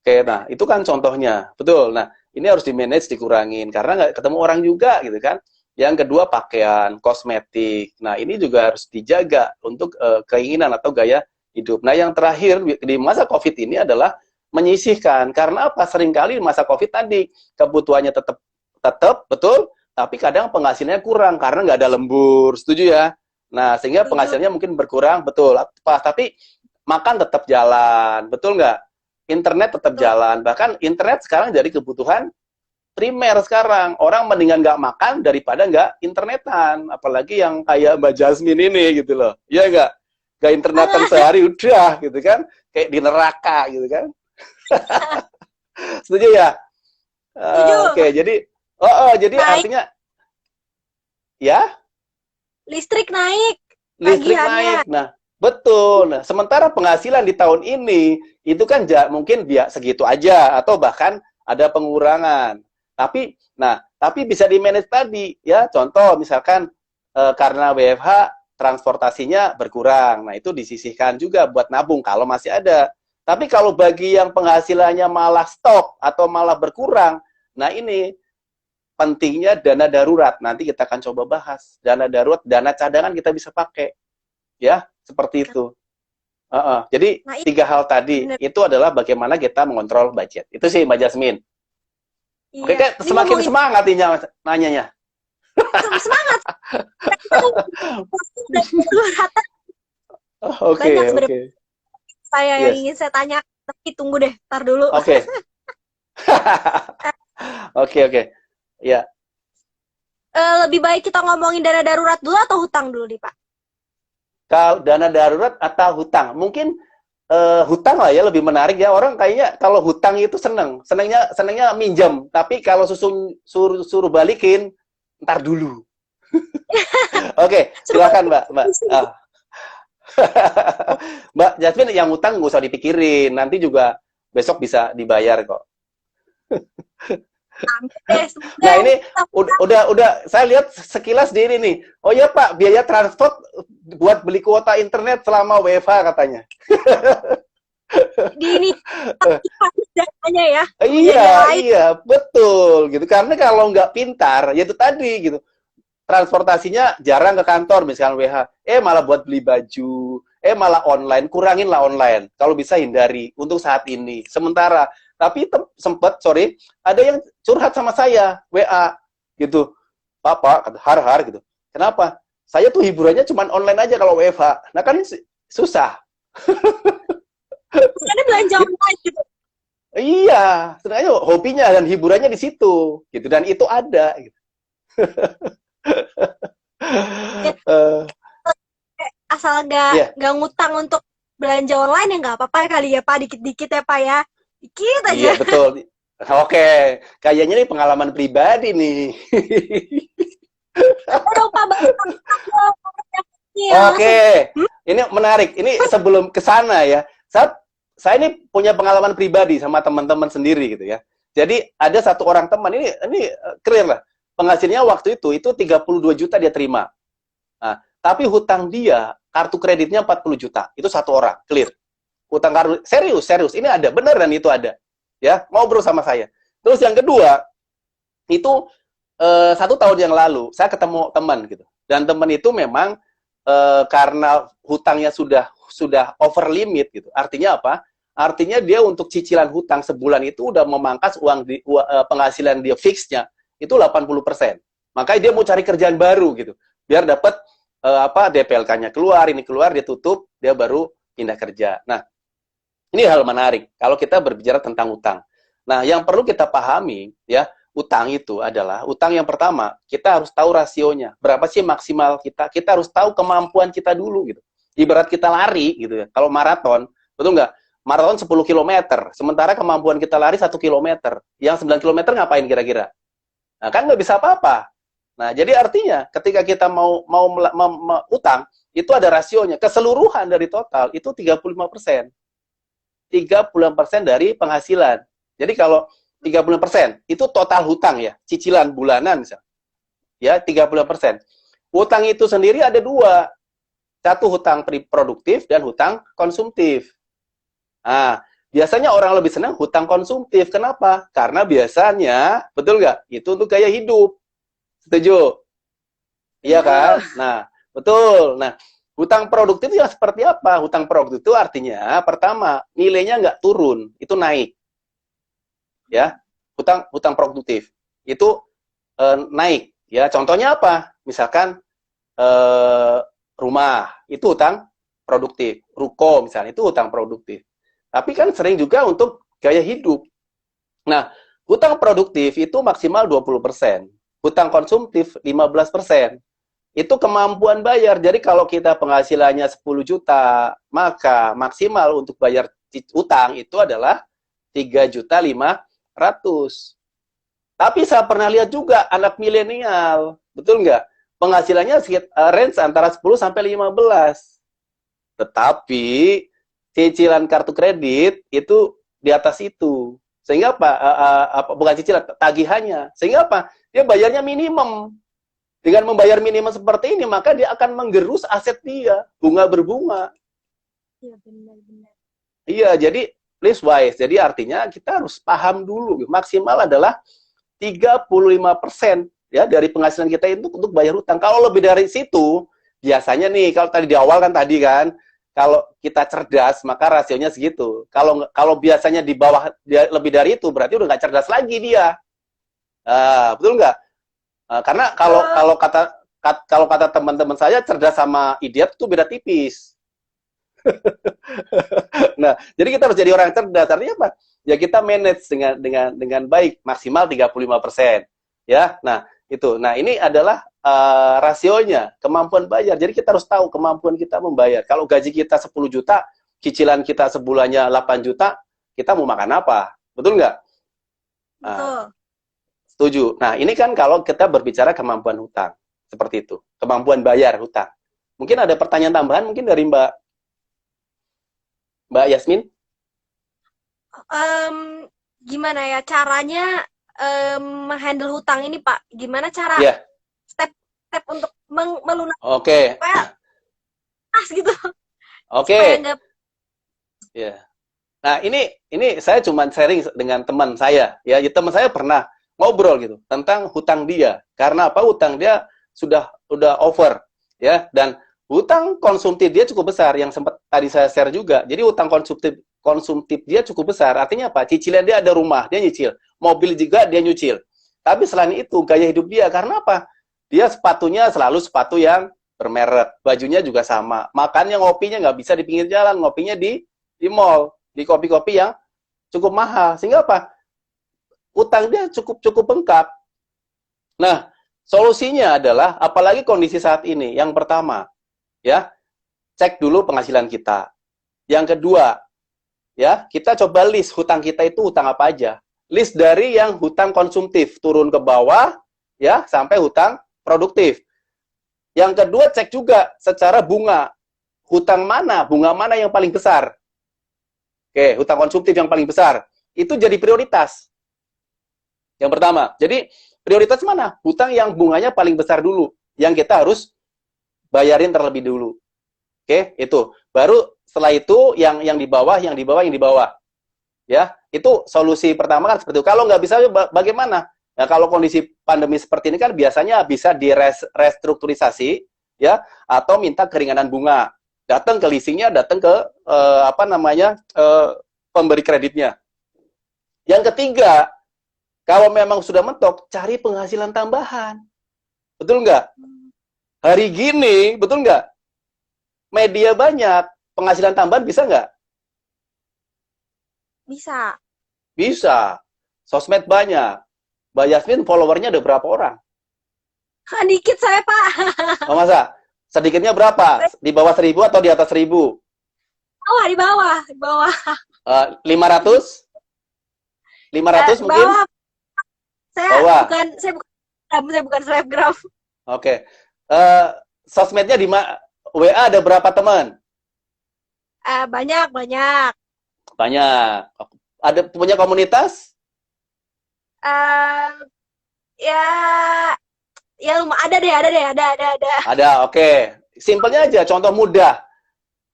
Oke, nah itu kan contohnya, betul. Nah, ini harus di-manage, dikurangin karena nggak ketemu orang juga gitu kan. Yang kedua pakaian, kosmetik. Nah, ini juga harus dijaga untuk keinginan atau gaya hidup. Nah, yang terakhir di masa COVID ini adalah menyisihkan. Karena apa? Seringkali di masa COVID tadi kebutuhannya tetap betul, tapi kadang penghasilannya kurang karena nggak ada lembur. Setuju ya? Nah, sehingga penghasilannya mungkin berkurang, betul. Tapi makan tetap jalan, betul nggak? Internet tetap jalan. Bahkan internet sekarang jadi kebutuhan primer sekarang. Orang mendingan nggak makan daripada nggak internetan. Apalagi yang kayak Mbak Jasmine ini gitu loh. Iya nggak? Nggak internetan sehari udah gitu kan. Kayak di neraka gitu kan. Setuju ya? Setuju. Oke, jadi jadi naik. artinya ya? Listrik naik. Listrik naik. Nah, betul. Nah, sementara penghasilan di tahun ini itu kan mungkin segitu aja atau bahkan ada pengurangan. Tapi bisa di-manage tadi ya. Contoh misalkan karena WFH transportasinya berkurang. Nah, itu disisihkan juga buat nabung kalau masih ada. Tapi kalau bagi yang penghasilannya malah stop atau malah berkurang, nah ini pentingnya dana darurat. Nanti kita akan coba bahas. Dana darurat, dana cadangan kita bisa pakai. Ya, seperti itu. Jadi, 3 hal tadi, itu adalah bagaimana kita mengontrol budget. Itu sih Mbak Jasmine. Iya. Oke, semakin semangat ini nanyanya. Semangat. Oke. Saya yang ingin saya tanya, tapi tunggu deh, tar dulu. Oke. Oke. Ya. Lebih baik kita ngomongin dana darurat dulu atau hutang dulu nih, Pak? Kalau dana darurat atau hutang, mungkin hutang lah ya lebih menarik ya. Orang kayaknya kalau hutang itu senengnya minjem, tapi kalau suruh balikin, ntar dulu. Oke, silakan Mbak. Mbak Jasmine, yang hutang nggak usah dipikirin, nanti juga besok bisa dibayar kok. Nah ini udah saya lihat sekilas di ini nih. Oh ya Pak, biaya transport buat beli kuota internet selama WFH katanya. Di ini datanya ya. Iya, betul gitu. Karena kalau nggak pintar, ya itu tadi gitu. Transportasinya jarang ke kantor misalkan WFH. Malah buat beli baju, malah online, kuranginlah online. Kalau bisa hindari untuk saat ini. Sementara tapi sempat ada yang curhat sama saya WA gitu, Pak har gitu. Kenapa? Saya tuh hiburannya cuma online aja kalau WFH. Nah kan susah. Karena belanja online gitu. Iya, sebenarnya hobinya dan hiburannya di situ gitu, dan itu ada gitu. Asal nggak ngutang untuk belanja online ya nggak apa-apa kali ya Pak, dikit-dikit ya Pak ya. Dikit aja. Iya, betul. Oke, kayaknya ini pengalaman pribadi nih. Oke, ini menarik. Ini sebelum ke sana ya, saya ini punya pengalaman pribadi sama teman-teman sendiri gitu ya. Jadi ada satu orang teman, ini clear lah. Penghasilnya waktu itu 32 juta dia terima. Nah, tapi hutang dia, kartu kreditnya 40 juta. Itu satu orang, clear. Utang kartu, serius, ini ada, benar dan itu ada. Ya, ngobrol sama saya. Terus yang kedua, itu 1 tahun yang lalu, saya ketemu teman gitu. Dan teman itu memang karena hutangnya sudah over limit gitu. Artinya apa? Artinya dia untuk cicilan hutang sebulan itu udah memangkas penghasilan dia fixnya itu 80%. Makanya dia mau cari kerjaan baru gitu. Biar dapat DPLK-nya keluar, ini keluar, dia tutup, dia baru pindah kerja. Nah, ini hal menarik kalau kita berbicara tentang utang. Nah, yang perlu kita pahami ya, utang itu adalah utang yang pertama, kita harus tahu rasionya. Berapa sih maksimal kita? Kita harus tahu kemampuan kita dulu gitu. Ibarat kita lari gitu ya. Kalau maraton, betul nggak? Maraton 10 km, sementara kemampuan kita lari 1 km. Yang 9 km ngapain kira-kira? Nah, kan nggak bisa apa-apa. Nah, jadi artinya ketika kita mau utang, itu ada rasionya. Keseluruhan dari total itu 35%. 30% dari penghasilan. Jadi kalau 30% itu total hutang ya, cicilan bulanan misalnya. Ya, 30%. Hutang itu sendiri ada 2. Satu hutang produktif dan hutang konsumtif. Nah, Biasanya orang lebih senang hutang konsumtif. Kenapa? Karena biasanya, betul nggak? Itu untuk gaya hidup. Setuju? Iya kan? Nah, betul. Nah, hutang produktif yang seperti apa? Hutang produktif itu artinya, pertama, nilainya nggak turun, itu naik. Ya, hutang produktif. Itu naik. Ya, contohnya apa? Misalkan rumah, itu hutang produktif. Ruko misalnya, itu hutang produktif. Tapi kan sering juga untuk gaya hidup. Nah, hutang produktif itu maksimal 20%. Hutang konsumtif 15%. Itu kemampuan bayar. Jadi kalau kita penghasilannya 10 juta, maka maksimal untuk bayar utang itu adalah 3.500.000. Tapi saya pernah lihat juga anak milenial, betul nggak? Penghasilannya range antara 10 sampai 15. Tetapi cicilan kartu kredit itu di atas itu. Sehingga apa? Bukan cicilan, tagihannya. Sehingga apa? Dia bayarnya minimum. Dengan membayar minimum seperti ini, maka dia akan menggerus aset dia, bunga berbunga. Iya, benar-benar. Iya, jadi please wise. Jadi artinya kita harus paham dulu. Maksimal adalah 35% ya dari penghasilan kita itu untuk bayar hutang. Kalau lebih dari situ, biasanya nih, kalau tadi di awal kan tadi kan, kalau kita cerdas, maka rasionya segitu. Kalau biasanya di bawah lebih dari itu, berarti udah nggak cerdas lagi dia. Betul nggak? Karena kalau kata teman-teman saya, cerdas sama idiot itu beda tipis. Nah, jadi kita harus jadi orang yang cerdas. Artinya apa? Ya kita manage dengan baik, maksimal 35%. Ya, nah itu. Nah ini adalah rasionya, kemampuan bayar. Jadi kita harus tahu kemampuan kita membayar. Kalau gaji kita 10 juta, cicilan kita sebulannya 8 juta, kita mau makan apa? Betul nggak? Betul. Setuju. Nah, ini kan kalau kita berbicara kemampuan hutang. Seperti itu. Kemampuan bayar hutang. Mungkin ada pertanyaan tambahan mungkin dari Mbak Yasmin? Gimana ya caranya menghandle hutang ini, Pak? Gimana cara step untuk melunasi Oke. supaya pas gitu? Oke. Supaya nggak... Ya. Nah, ini saya cuma sharing dengan teman saya. Ya, teman saya pernah ngobrol gitu tentang hutang dia. Karena apa? Hutang dia sudah over, ya. Dan hutang konsumtif dia cukup besar yang sempat tadi saya share juga. Jadi hutang konsumtif dia cukup besar. Artinya apa? Cicilan dia ada rumah, dia nyicil. Mobil juga dia nyicil. Tapi selain itu gaya hidup dia karena apa? Dia sepatunya selalu sepatu yang bermerek. Bajunya juga sama. Makannya, ngopinya nggak bisa di pinggir jalan, ngopinya di mall, di kopi-kopi yang cukup mahal. Sehingga apa? Utang dia cukup bengkak. Nah, solusinya adalah apalagi kondisi saat ini. Yang pertama, ya, cek dulu penghasilan kita. Yang kedua, ya, kita coba list hutang kita itu hutang apa aja. List dari yang hutang konsumtif turun ke bawah, ya, sampai hutang produktif. Yang kedua, cek juga secara bunga. Hutang mana, bunga mana yang paling besar. Oke, hutang konsumtif yang paling besar. Itu jadi prioritas. Yang pertama, jadi prioritas mana? Hutang yang bunganya paling besar dulu, yang kita harus bayarin terlebih dulu. Oke, itu. Baru setelah itu yang di bawah. Ya, itu solusi pertama kan seperti itu. Kalau nggak bisa, bagaimana? Nah, kalau kondisi pandemi seperti ini kan biasanya bisa direstrukturisasi, ya, atau minta keringanan bunga. Datang ke leasingnya, datang ke pemberi kreditnya. Yang ketiga, kalau memang sudah mentok, cari penghasilan tambahan. Betul nggak? Hari gini, betul nggak? Media banyak, penghasilan tambahan bisa nggak? Bisa. Bisa. Sosmed banyak. Mbak Yasmin followernya ada berapa orang? Dikit saya, Pak. Oh, masa? Sedikitnya berapa? Di bawah 1.000 atau di atas 1.000? Di bawah. 500? 500 mungkin? Bawah. Saya bukan selebgram. Oke. Sosmednya di WA ada berapa teman? Banyak. Banyak. Ada punya komunitas? Ya ada deh. Ada, oke. Simpelnya aja, contoh mudah.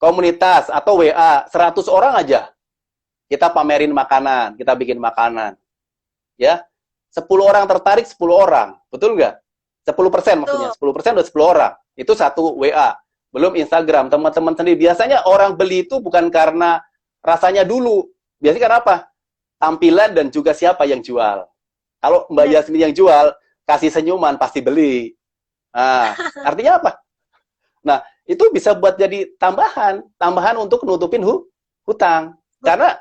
Komunitas atau WA, 100 orang aja. kita pamerin makanan, kita bikin makanan. Ya, 10 orang tertarik, 10 orang. Betul nggak? 10% maksudnya. 10% udah 10 orang. Itu satu WA. Belum Instagram. Teman-teman sendiri. Biasanya orang beli itu bukan karena rasanya dulu. Biasanya karena apa? Tampilan dan juga siapa yang jual. Kalau Mbak Yasmin yang jual, kasih senyuman, pasti beli. Nah, artinya apa? Nah, itu bisa buat jadi tambahan untuk nutupin hutang. Karena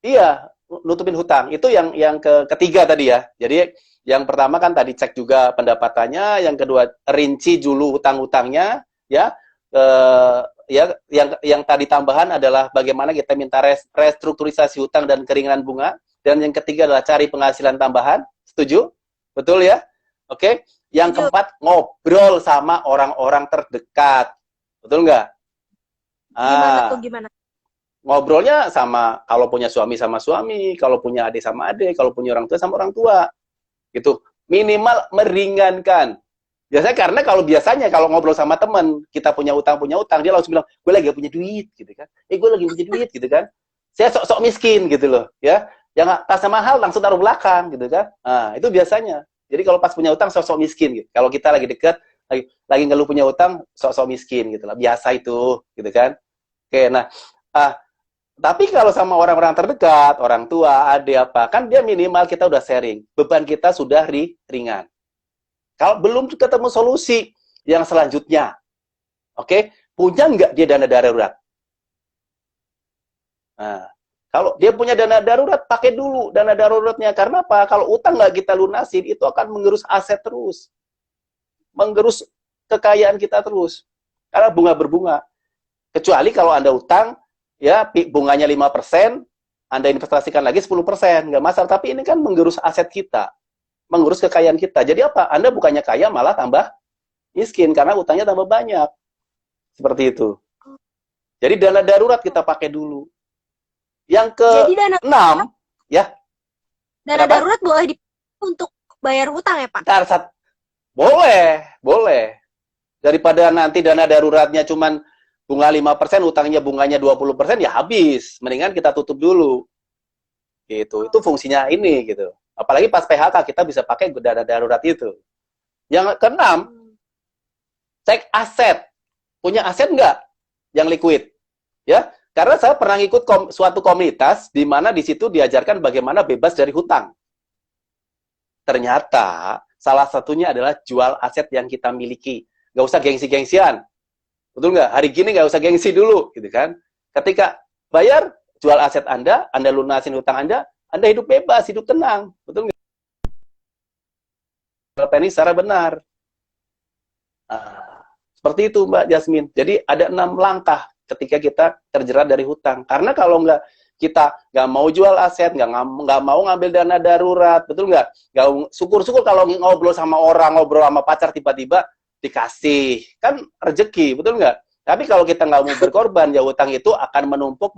iya, nutupin hutang. Itu yang ketiga tadi ya. Jadi yang pertama kan tadi cek juga pendapatannya, yang kedua rinci dulu hutang-hutangnya, ya. Ya, yang tadi tambahan adalah bagaimana kita minta restrukturisasi hutang dan keringanan bunga, dan yang ketiga adalah cari penghasilan tambahan. Setuju? Betul ya? Oke. Yang keempat, ngobrol sama orang-orang terdekat. Betul nggak? Gimana tuh, gimana? Ngobrolnya sama, kalau punya suami sama suami, kalau punya adik sama adik, kalau punya orang tua sama orang tua. Gitu. Minimal meringankan. Biasanya karena biasanya kalau ngobrol sama teman, kita punya utang, dia langsung bilang, gue lagi gak punya duit, gitu kan. Gue lagi punya duit, gitu kan. Saya sok-sok miskin, gitu loh. Ya, yang tasnya mahal langsung taruh belakang, gitu kan. Nah, itu biasanya. Jadi kalau pas punya utang, sok-sok miskin, gitu. Kalau kita lagi dekat, lagi ngeluh punya utang, sok-sok miskin, gitu lah. Biasa itu, gitu kan. Oke, nah, tapi kalau sama orang-orang terdekat, orang tua, adik apa, kan dia minimal kita udah sharing. Beban kita sudah ringan. Kalau belum ketemu solusi yang selanjutnya, oke, punya nggak dia dana darurat? Nah, kalau dia punya dana darurat, pakai dulu dana daruratnya. Karena apa? Kalau utang nggak kita lunasin, itu akan mengerus aset terus. Menggerus kekayaan kita terus. Karena bunga berbunga. Kecuali kalau Anda utang, ya bunganya 5%, Anda investasikan lagi 10%, nggak masalah. Tapi ini kan menggerus aset kita. Mengurus kekayaan kita. Jadi apa? Anda bukannya kaya, malah tambah miskin, karena utangnya tambah banyak. Seperti itu. Jadi dana darurat kita pakai dulu. Yang ke-6, ya. Dana darurat boleh dipakai untuk bayar hutang ya, Pak? Boleh. Daripada nanti dana daruratnya cuman bunga 5%, utangnya bunganya 20%, ya habis. Mendingan kita tutup dulu. Gitu. Itu fungsinya ini, gitu. Apalagi pas PHK, kita bisa pakai dana darurat itu. Yang ke-6, cek aset. Punya aset nggak yang liquid? Ya, karena saya pernah ikut suatu komunitas di mana di situ diajarkan bagaimana bebas dari hutang. Ternyata salah satunya adalah jual aset yang kita miliki. Nggak usah gengsi-gengsian. Betul nggak? Hari gini nggak usah gengsi dulu, gitu kan? Ketika bayar, jual aset Anda lunasin hutang Anda hidup bebas, hidup tenang. Betul nggak? Ini secara benar. Nah, seperti itu Mbak Jasmine. Jadi ada 6 langkah ketika kita terjerat dari hutang. Karena kalau kita nggak mau jual aset, nggak mau ngambil dana darurat, betul nggak? Syukur-syukur kalau ngobrol sama orang, ngobrol sama pacar tiba-tiba dikasih. Kan rezeki, betul nggak? Tapi kalau kita nggak mau berkorban, ya hutang itu akan menumpuk.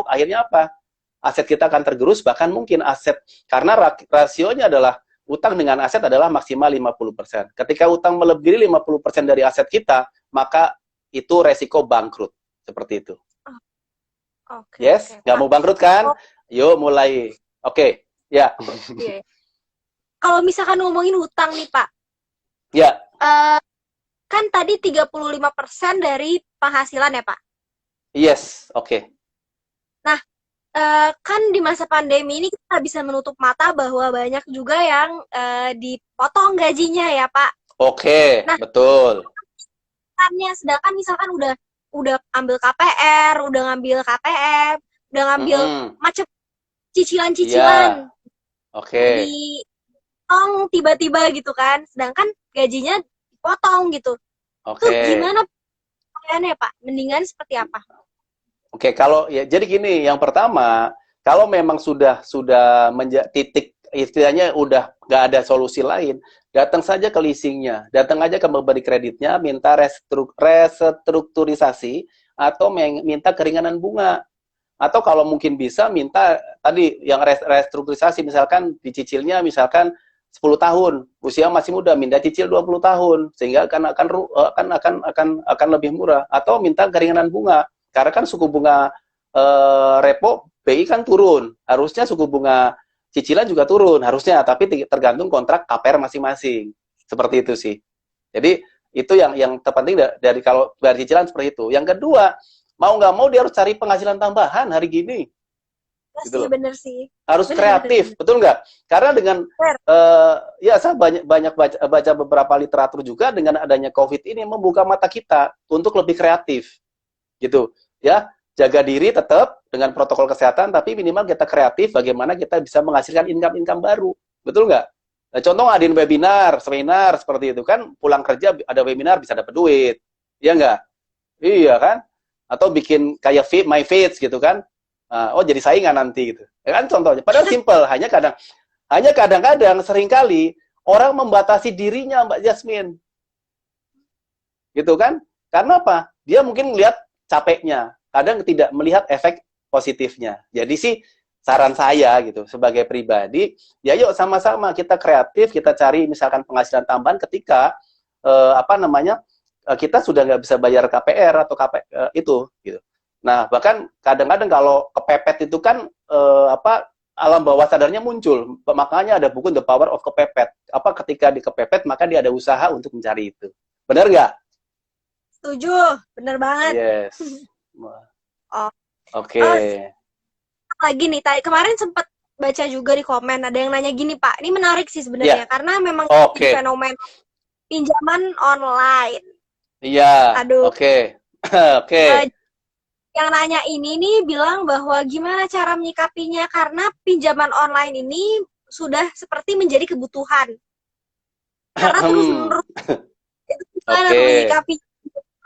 Akhirnya apa? Aset kita akan tergerus, bahkan mungkin aset. Karena rasionya adalah utang dengan aset adalah maksimal 50%. Ketika utang melebihi 50% dari aset kita, maka itu resiko bangkrut. Seperti itu. Yes? Nggak mau bangkrut kan? Yuk mulai. Oke. Ya. Kalau misalkan ngomongin hutang nih Pak. Ya. Kan tadi 35% dari penghasilan ya Pak? Yes. Oke. Nah, kan di masa pandemi ini kita bisa menutup mata bahwa banyak juga yang dipotong gajinya ya Pak. Oke, nah, betul. Sedangkan misalkan udah ambil KPR, udah ngambil KPM, udah ngambil macam cicilan-cicilan. Oke. Dipotong tiba-tiba gitu kan. Sedangkan gajinya dipotong gitu. Oke. Itu gimana ya Pak? Mendingan seperti apa? Oke, kalau ya jadi gini, yang pertama, kalau memang sudah titik istilahnya udah nggak ada solusi lain, datang saja ke leasingnya, datang aja ke pemberi kreditnya, minta restrukturisasi atau minta keringanan bunga, atau kalau mungkin bisa minta tadi yang restrukturisasi, misalkan dicicilnya misalkan 10 tahun, usia masih muda, minta cicil 20 tahun, sehingga akan lebih murah, atau minta keringanan bunga. Karena kan suku bunga repo BI kan turun, harusnya suku bunga cicilan juga turun, harusnya, tapi tergantung kontrak KPR masing-masing. Seperti itu sih. Jadi itu yang terpenting dari kalau bayar cicilan seperti itu. Yang kedua, mau nggak mau dia harus cari penghasilan tambahan hari gini. Gitu loh. Bener sih. Harus kreatif, betul nggak? Karena dengan ya saya banyak baca beberapa literatur juga, dengan adanya COVID ini membuka mata kita untuk lebih kreatif, gitu. Ya, jaga diri tetap dengan protokol kesehatan, tapi minimal kita kreatif bagaimana kita bisa menghasilkan income baru, betul nggak? Nah, contoh ngadain webinar, seminar seperti itu kan, pulang kerja ada webinar bisa dapat duit, ya nggak? Iya kan? Atau bikin kayak my feeds gitu kan? Oh jadi saingan nanti gitu. Ya kan contohnya. Padahal simple, hanya kadang-kadang seringkali orang membatasi dirinya, Mbak Jasmine. Gitu kan? Karena apa? Dia mungkin melihat capeknya, kadang tidak melihat efek positifnya. Jadi sih saran saya gitu sebagai pribadi, ya yuk sama-sama kita kreatif, kita cari misalkan penghasilan tambahan ketika kita sudah nggak bisa bayar KPR atau itu gitu. Nah, bahkan kadang-kadang kalau kepepet itu kan alam bawah sadarnya muncul. Makanya ada buku The Power of Kepepet. Ketika dikepepet maka dia ada usaha untuk mencari itu. Benar nggak? Setuju, benar banget. Yes. Oke. Lagi nih, kemarin sempat baca juga di komen ada yang nanya gini, Pak. Ini menarik sih sebenarnya karena memang fenomena pinjaman online. Iya. Oke. Oke. Yang nanya ini nih bilang bahwa gimana cara menyikapinya karena pinjaman online ini sudah seperti menjadi kebutuhan. Karena terus-menerus gimana menyikapi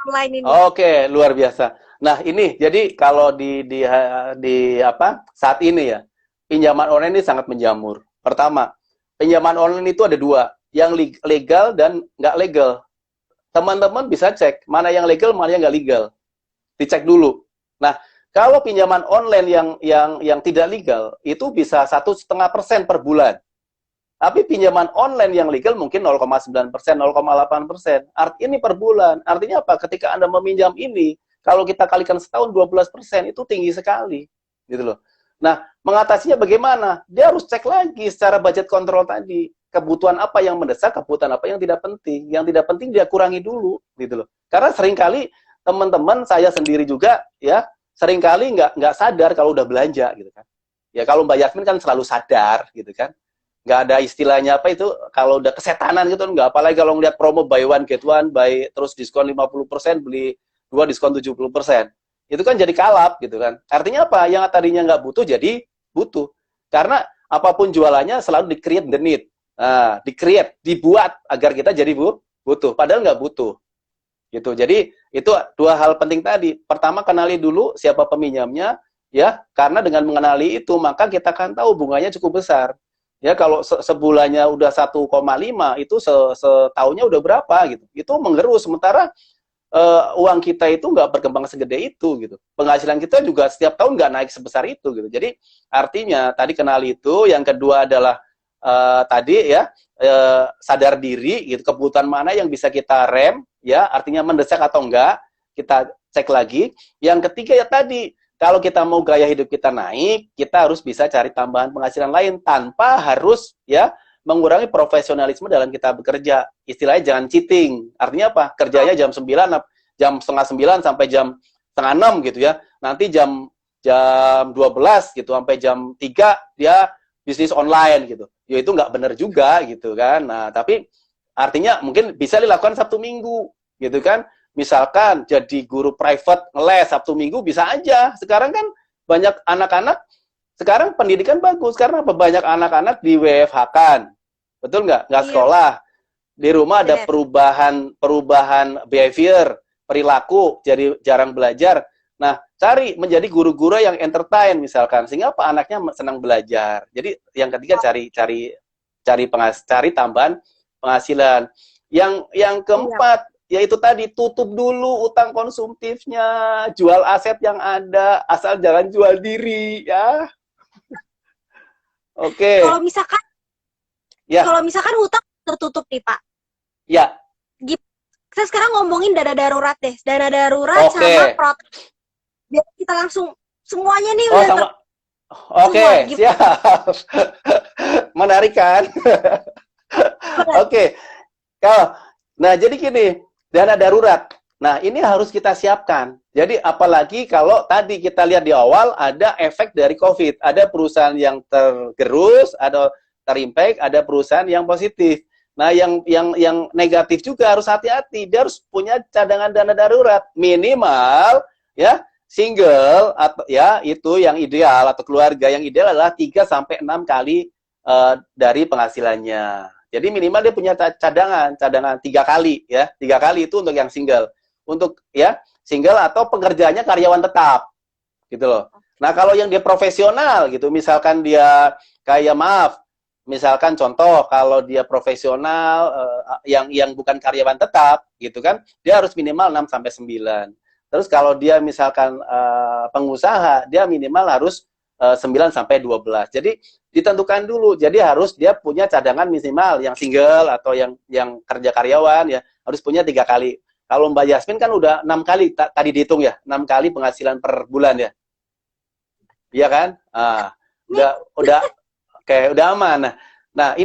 online ini? Oke, luar biasa. Nah, ini jadi kalau di saat ini ya, pinjaman online ini sangat menjamur. Pertama, pinjaman online itu ada dua, yang legal dan nggak legal. Teman-teman bisa cek mana yang legal, mana yang nggak legal. Dicek dulu. Nah, kalau pinjaman online yang tidak legal itu bisa 1,5% per bulan. Tapi pinjaman online yang legal mungkin 0,9%, 0,8%. Ini per bulan. Artinya apa? Ketika Anda meminjam ini, kalau kita kalikan setahun 12%, itu tinggi sekali. Gitu loh. Nah, mengatasinya bagaimana? Dia harus cek lagi secara budget control tadi. Kebutuhan apa yang mendesak, kebutuhan apa yang tidak penting. Yang tidak penting dia kurangi dulu. Gitu loh. Karena seringkali teman-teman, saya sendiri juga, ya, seringkali nggak sadar kalau udah belanja, gitu kan. Ya, kalau Mbak Yasmin kan selalu sadar, gitu kan. Nggak ada istilahnya apa itu, kalau udah kesetanan gitu, nggak, apalagi kalau ngeliat promo buy one get one, terus diskon 50%, beli 2 diskon 70%. Itu kan jadi kalap gitu kan. Artinya apa? Yang tadinya nggak butuh jadi butuh. Karena apapun jualannya selalu di-create the need. Nah, dibuat agar kita jadi butuh. Padahal nggak butuh. Gitu. Jadi itu dua hal penting tadi. Pertama, kenali dulu siapa peminjamnya, ya. Karena dengan mengenali itu, maka kita akan tahu bunganya cukup besar. Ya, kalau sebulannya udah 1,5, itu setahunnya udah berapa gitu. Itu menggerus, sementara uang kita itu nggak berkembang segede itu gitu. Penghasilan kita juga setiap tahun nggak naik sebesar itu gitu. Jadi artinya tadi kenali itu, yang kedua adalah tadi ya sadar diri gitu, kebutuhan mana yang bisa kita rem, ya, artinya mendesak atau enggak, kita cek lagi. Yang ketiga ya tadi, kalau kita mau gaya hidup kita naik, kita harus bisa cari tambahan penghasilan lain tanpa harus ya mengurangi profesionalisme dalam kita bekerja. Istilahnya jangan cheating. Artinya apa? Kerjanya jam 9, jam setengah 9 sampai jam setengah 6 gitu ya. Nanti jam 12 gitu sampai jam 3 dia bisnis online gitu. Ya itu nggak benar juga gitu kan. Nah, tapi artinya mungkin bisa dilakukan Sabtu Minggu gitu kan. Misalkan jadi guru private ngeles Sabtu Minggu bisa aja. Sekarang kan banyak anak-anak, sekarang pendidikan bagus karena apa? Banyak anak-anak di WFH-kan. Betul nggak? Nggak sekolah. Di rumah ada perubahan behavior, perilaku, jadi jarang belajar. Nah, cari menjadi guru-guru yang entertain misalkan, sehingga apa anaknya senang belajar. Jadi yang ketiga cari tambahan penghasilan. Yang keempat yaitu tadi tutup dulu utang konsumtifnya, jual aset yang ada, asal jangan jual diri ya. Oke. Kalau misalkan hutang tertutup nih Pak. Ya. Kita sekarang ngomongin dana darurat deh, dana darurat sama protek. Biar kita langsung semuanya nih udah Oke, siap. Menarik kan? Oke. Kalau nah jadi gini, dana darurat. Nah, ini harus kita siapkan. Jadi apalagi kalau tadi kita lihat di awal ada efek dari COVID, ada perusahaan yang tergerus, ada terimpact, ada perusahaan yang positif. Nah, yang negatif juga harus hati-hati. Dia harus punya cadangan dana darurat minimal ya, single atau ya itu yang ideal atau keluarga yang ideal adalah 3 sampai 6 kali dari penghasilannya. Jadi minimal dia punya cadangan 3 kali ya, 3 kali itu untuk yang single, untuk ya single atau pekerjaannya karyawan tetap, gitu loh. Nah kalau yang dia profesional gitu, misalkan dia kayak misalkan contoh kalau dia profesional yang bukan karyawan tetap, gitu kan, dia harus minimal 6 sampai 9. Terus kalau dia misalkan pengusaha, dia minimal harus 9 sampai 12. Jadi ditentukan dulu. Jadi harus dia punya cadangan minimal yang single atau yang kerja karyawan ya harus punya 3 kali. Kalau Mbak Yasmin kan udah 6 kali tadi dihitung ya, 6 kali penghasilan per bulan ya. Iya kan? Udah kayak udah aman. Nah,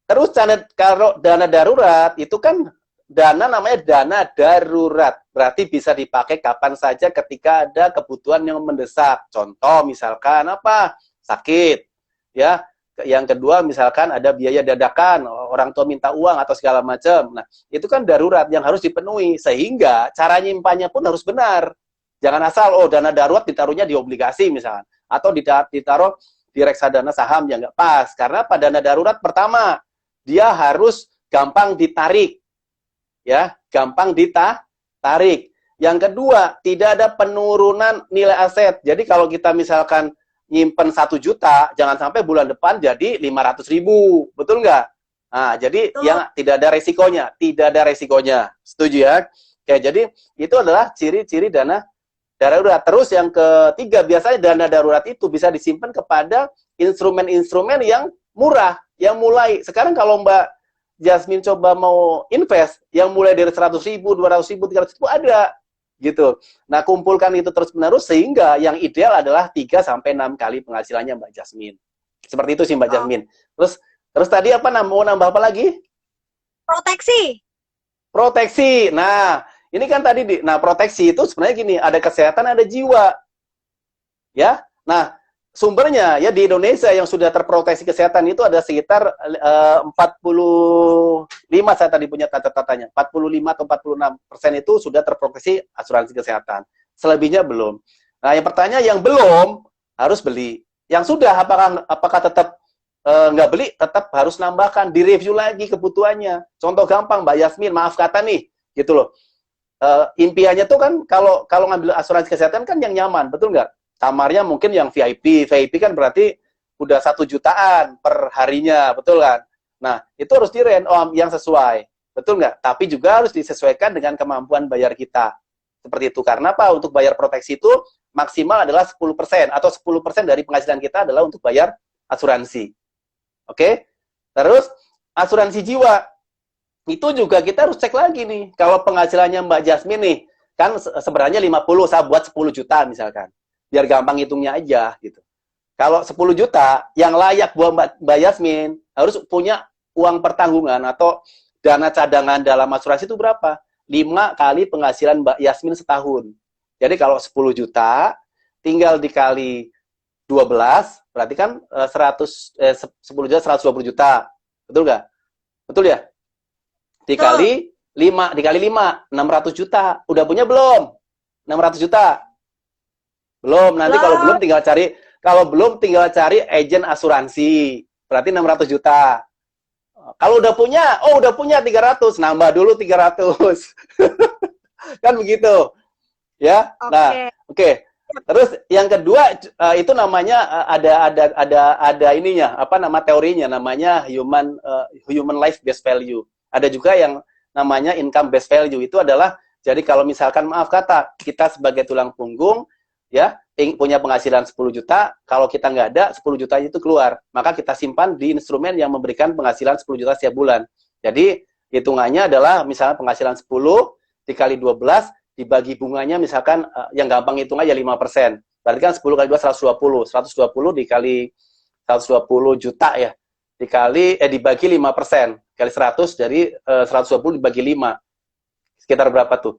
terus kalau dana darurat itu kan dana namanya dana darurat. Berarti bisa dipakai kapan saja ketika ada kebutuhan yang mendesak. Contoh misalkan apa? Sakit. Ya. Yang kedua misalkan ada biaya dadakan, orang tua minta uang atau segala macam. Nah, itu kan darurat yang harus dipenuhi sehingga cara nyimpannya pun harus benar. Jangan asal dana darurat ditaruhnya di obligasi misalkan atau ditaruh di reksadana saham yang nggak pas. Karena pada dana darurat pertama dia harus gampang ditarik. Ya, gampang ditarik. Yang kedua, tidak ada penurunan nilai aset. Jadi kalau kita misalkan nyimpen 1 juta, jangan sampai bulan depan jadi 500.000. Betul nggak? Nah, jadi yang tidak ada resikonya. Setuju ya? Oke, jadi itu adalah ciri-ciri dana darurat. Terus yang ketiga, biasanya dana darurat itu bisa disimpan kepada instrumen-instrumen yang murah, yang mulai. Sekarang kalau Mbak Jasmine coba mau invest, yang mulai dari 100.000, 200.000, 300.000 ada. Gitu. Nah, kumpulkan itu terus-menerus sehingga yang ideal adalah 3 sampai 6 kali penghasilannya Mbak Jasmine. Seperti itu sih Mbak Jasmine. Terus tadi apa mau nambah apa lagi? Proteksi. Nah, ini kan tadi proteksi itu sebenarnya gini, ada kesehatan, ada jiwa. Ya. Nah, sumbernya ya di Indonesia yang sudah terproteksi kesehatan itu ada sekitar 45 saya tadi punya catatan-catatanya. 45 atau 46% itu sudah terproteksi asuransi kesehatan. Selebihnya belum. Nah, yang pertanyaan yang belum harus beli. Yang sudah apakah tetap nggak beli, tetap harus nambahkan, direview lagi kebutuhannya. Contoh gampang Mbak Yasmin, maaf kata nih, gitu loh. Impiannya tuh kan kalau ngambil asuransi kesehatan kan yang nyaman, betul nggak? Kamarnya mungkin yang VIP kan berarti udah 1 jutaan per harinya, betul kan? Nah, itu harus dirent yang sesuai, betul nggak? Tapi juga harus disesuaikan dengan kemampuan bayar kita. Seperti itu. Karena apa? Untuk bayar proteksi itu maksimal adalah 10% atau 10% dari penghasilan kita adalah untuk bayar asuransi. Oke? Terus, asuransi jiwa. Itu juga kita harus cek lagi nih. Kalau penghasilannya Mbak Jasmine nih, kan sebenarnya 50, saya buat 10 juta misalkan. Biar gampang hitungnya aja gitu. Kalau 10 juta yang layak buat Mbak Yasmin harus punya uang pertanggungan atau dana cadangan dalam asuransi itu berapa? 5 kali penghasilan Mbak Yasmin setahun. Jadi kalau 10 juta tinggal dikali 12 berarti kan 10 juta 120 juta. Betul nggak? Betul ya? Dikali 5 600 juta. Udah punya belum? 600 juta. Belum, nanti kalau belum tinggal cari agen asuransi. Berarti 600 juta. Kalau udah punya 300, nambah dulu 300. Kan begitu. Ya. Okay. Nah, oke. Terus yang kedua itu namanya ada ininya, apa nama teorinya namanya human life based value. Ada juga yang namanya income based value. Itu adalah jadi kalau misalkan maaf kata kita sebagai tulang punggung ya, punya penghasilan 10 juta, kalau kita nggak ada, 10 juta itu keluar. Maka kita simpan di instrumen yang memberikan penghasilan 10 juta setiap bulan. Jadi, hitungannya adalah misalnya penghasilan 10 dikali 12, dibagi bunganya misalkan yang gampang hitung aja 5%. Berarti kan 10 kali 2 120. 120 dikali 120 juta ya. Dibagi 5%. Kali 100 dari 120 dibagi 5. Sekitar berapa tuh?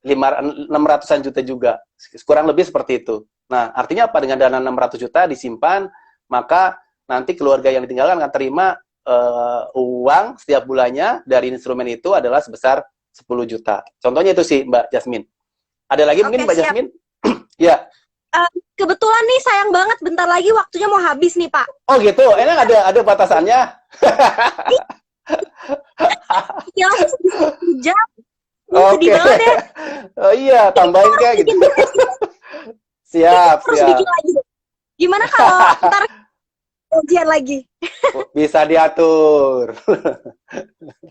600-an juta juga. Kurang lebih seperti itu. Nah, artinya apa? Dengan dana 600 juta disimpan, maka nanti keluarga yang ditinggalkan akan terima uang setiap bulannya dari instrumen itu adalah sebesar 10 juta. Contohnya itu sih, Mbak Jasmine. Ada lagi mungkin Mbak Jasmine? Ya. Kebetulan nih sayang banget bentar lagi waktunya mau habis nih, Pak. Oh gitu, enak ada batasannya? Ya, jam. Oke. Sedih banget ya. Oh iya, tambahin kayak gitu. Siap, Terus siap. bikin lagi. Gimana kalau ntar ujian lagi? Bisa diatur.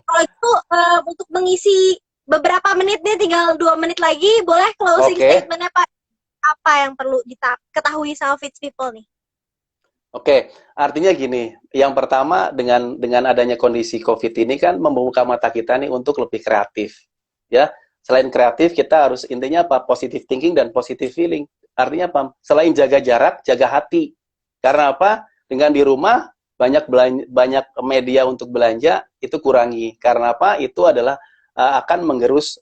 Kalau itu untuk mengisi beberapa menit nih, tinggal 2 menit lagi, boleh closing statement-nya Pak? Apa yang perlu ketahui sama Fits People nih? Oke, artinya gini, yang pertama dengan adanya kondisi COVID ini kan membuka mata kita nih untuk lebih kreatif. Ya, selain kreatif kita harus intinya apa? Positive thinking dan positive feeling. Artinya apa? Selain jaga jarak, jaga hati. Karena apa? Dengan di rumah banyak media untuk belanja itu kurangi. Karena apa? Itu adalah akan menggerus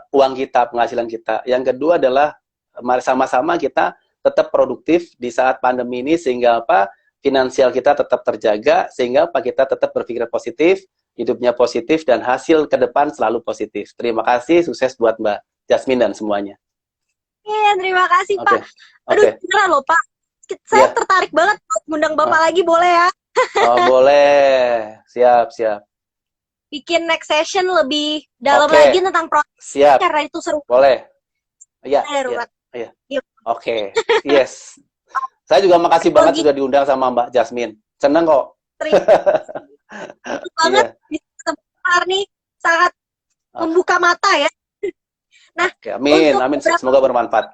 uang kita, penghasilan kita. Yang kedua adalah mari sama-sama kita tetap produktif di saat pandemi ini sehingga apa? Finansial kita tetap terjaga sehingga apa? Kita tetap berpikir positif, hidupnya positif dan hasil ke depan selalu positif. Terima kasih, sukses buat Mbak Jasmine dan semuanya. Iya, terima kasih Pak. Aduh, beneran loh Pak. Saya tertarik banget ngundang Bapak lagi, boleh ya? Oh, boleh. Siap. Bikin next session lebih dalam lagi tentang proses. Siap. Karena itu seru. Boleh. Iya. Oke. Yes. Saya juga makasih banget sudah diundang sama Mbak Jasmine. Senang kok. Terima banget. Bisa nih sangat membuka mata ya. Nah, amin. Semoga bermanfaat.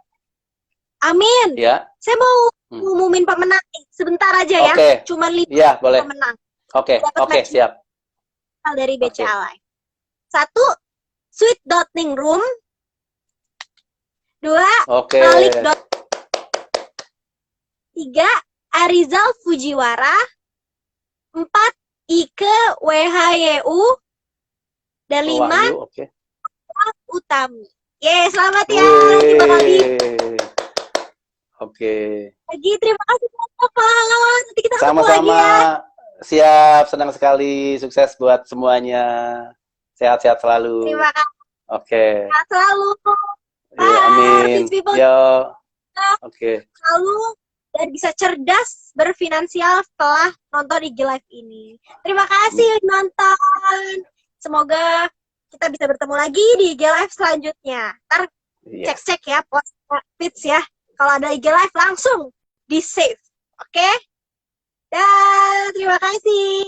Amin. Ya. Saya mau ngumumin pemenang sebentar aja ya. Cuman 5 pemenang. Oke, siap. Dari BCA Live. 1, Sweet Dotting Room. 2, Malik. 3, Arizal Fujiwara. 4, Ike WHYU. Dan 5, Utami. Selamat ya. Terima kasih. Oke. Lagi terima kasih Bapak. Nanti kita ketemu Sama-sama. Lagi ya. Siap, senang sekali. Sukses buat semuanya. Sehat-sehat selalu. Terima kasih. Oke. Sehat selalu. Amin. Yo. Oke. Selalu dan bisa cerdas berfinansial setelah nonton IG Live ini. Terima kasih nonton. Semoga kita bisa bertemu lagi di IG Live selanjutnya. Ntar cek-cek ya post Fits ya. Kalau ada IG Live langsung di save. Oke? Dan terima kasih.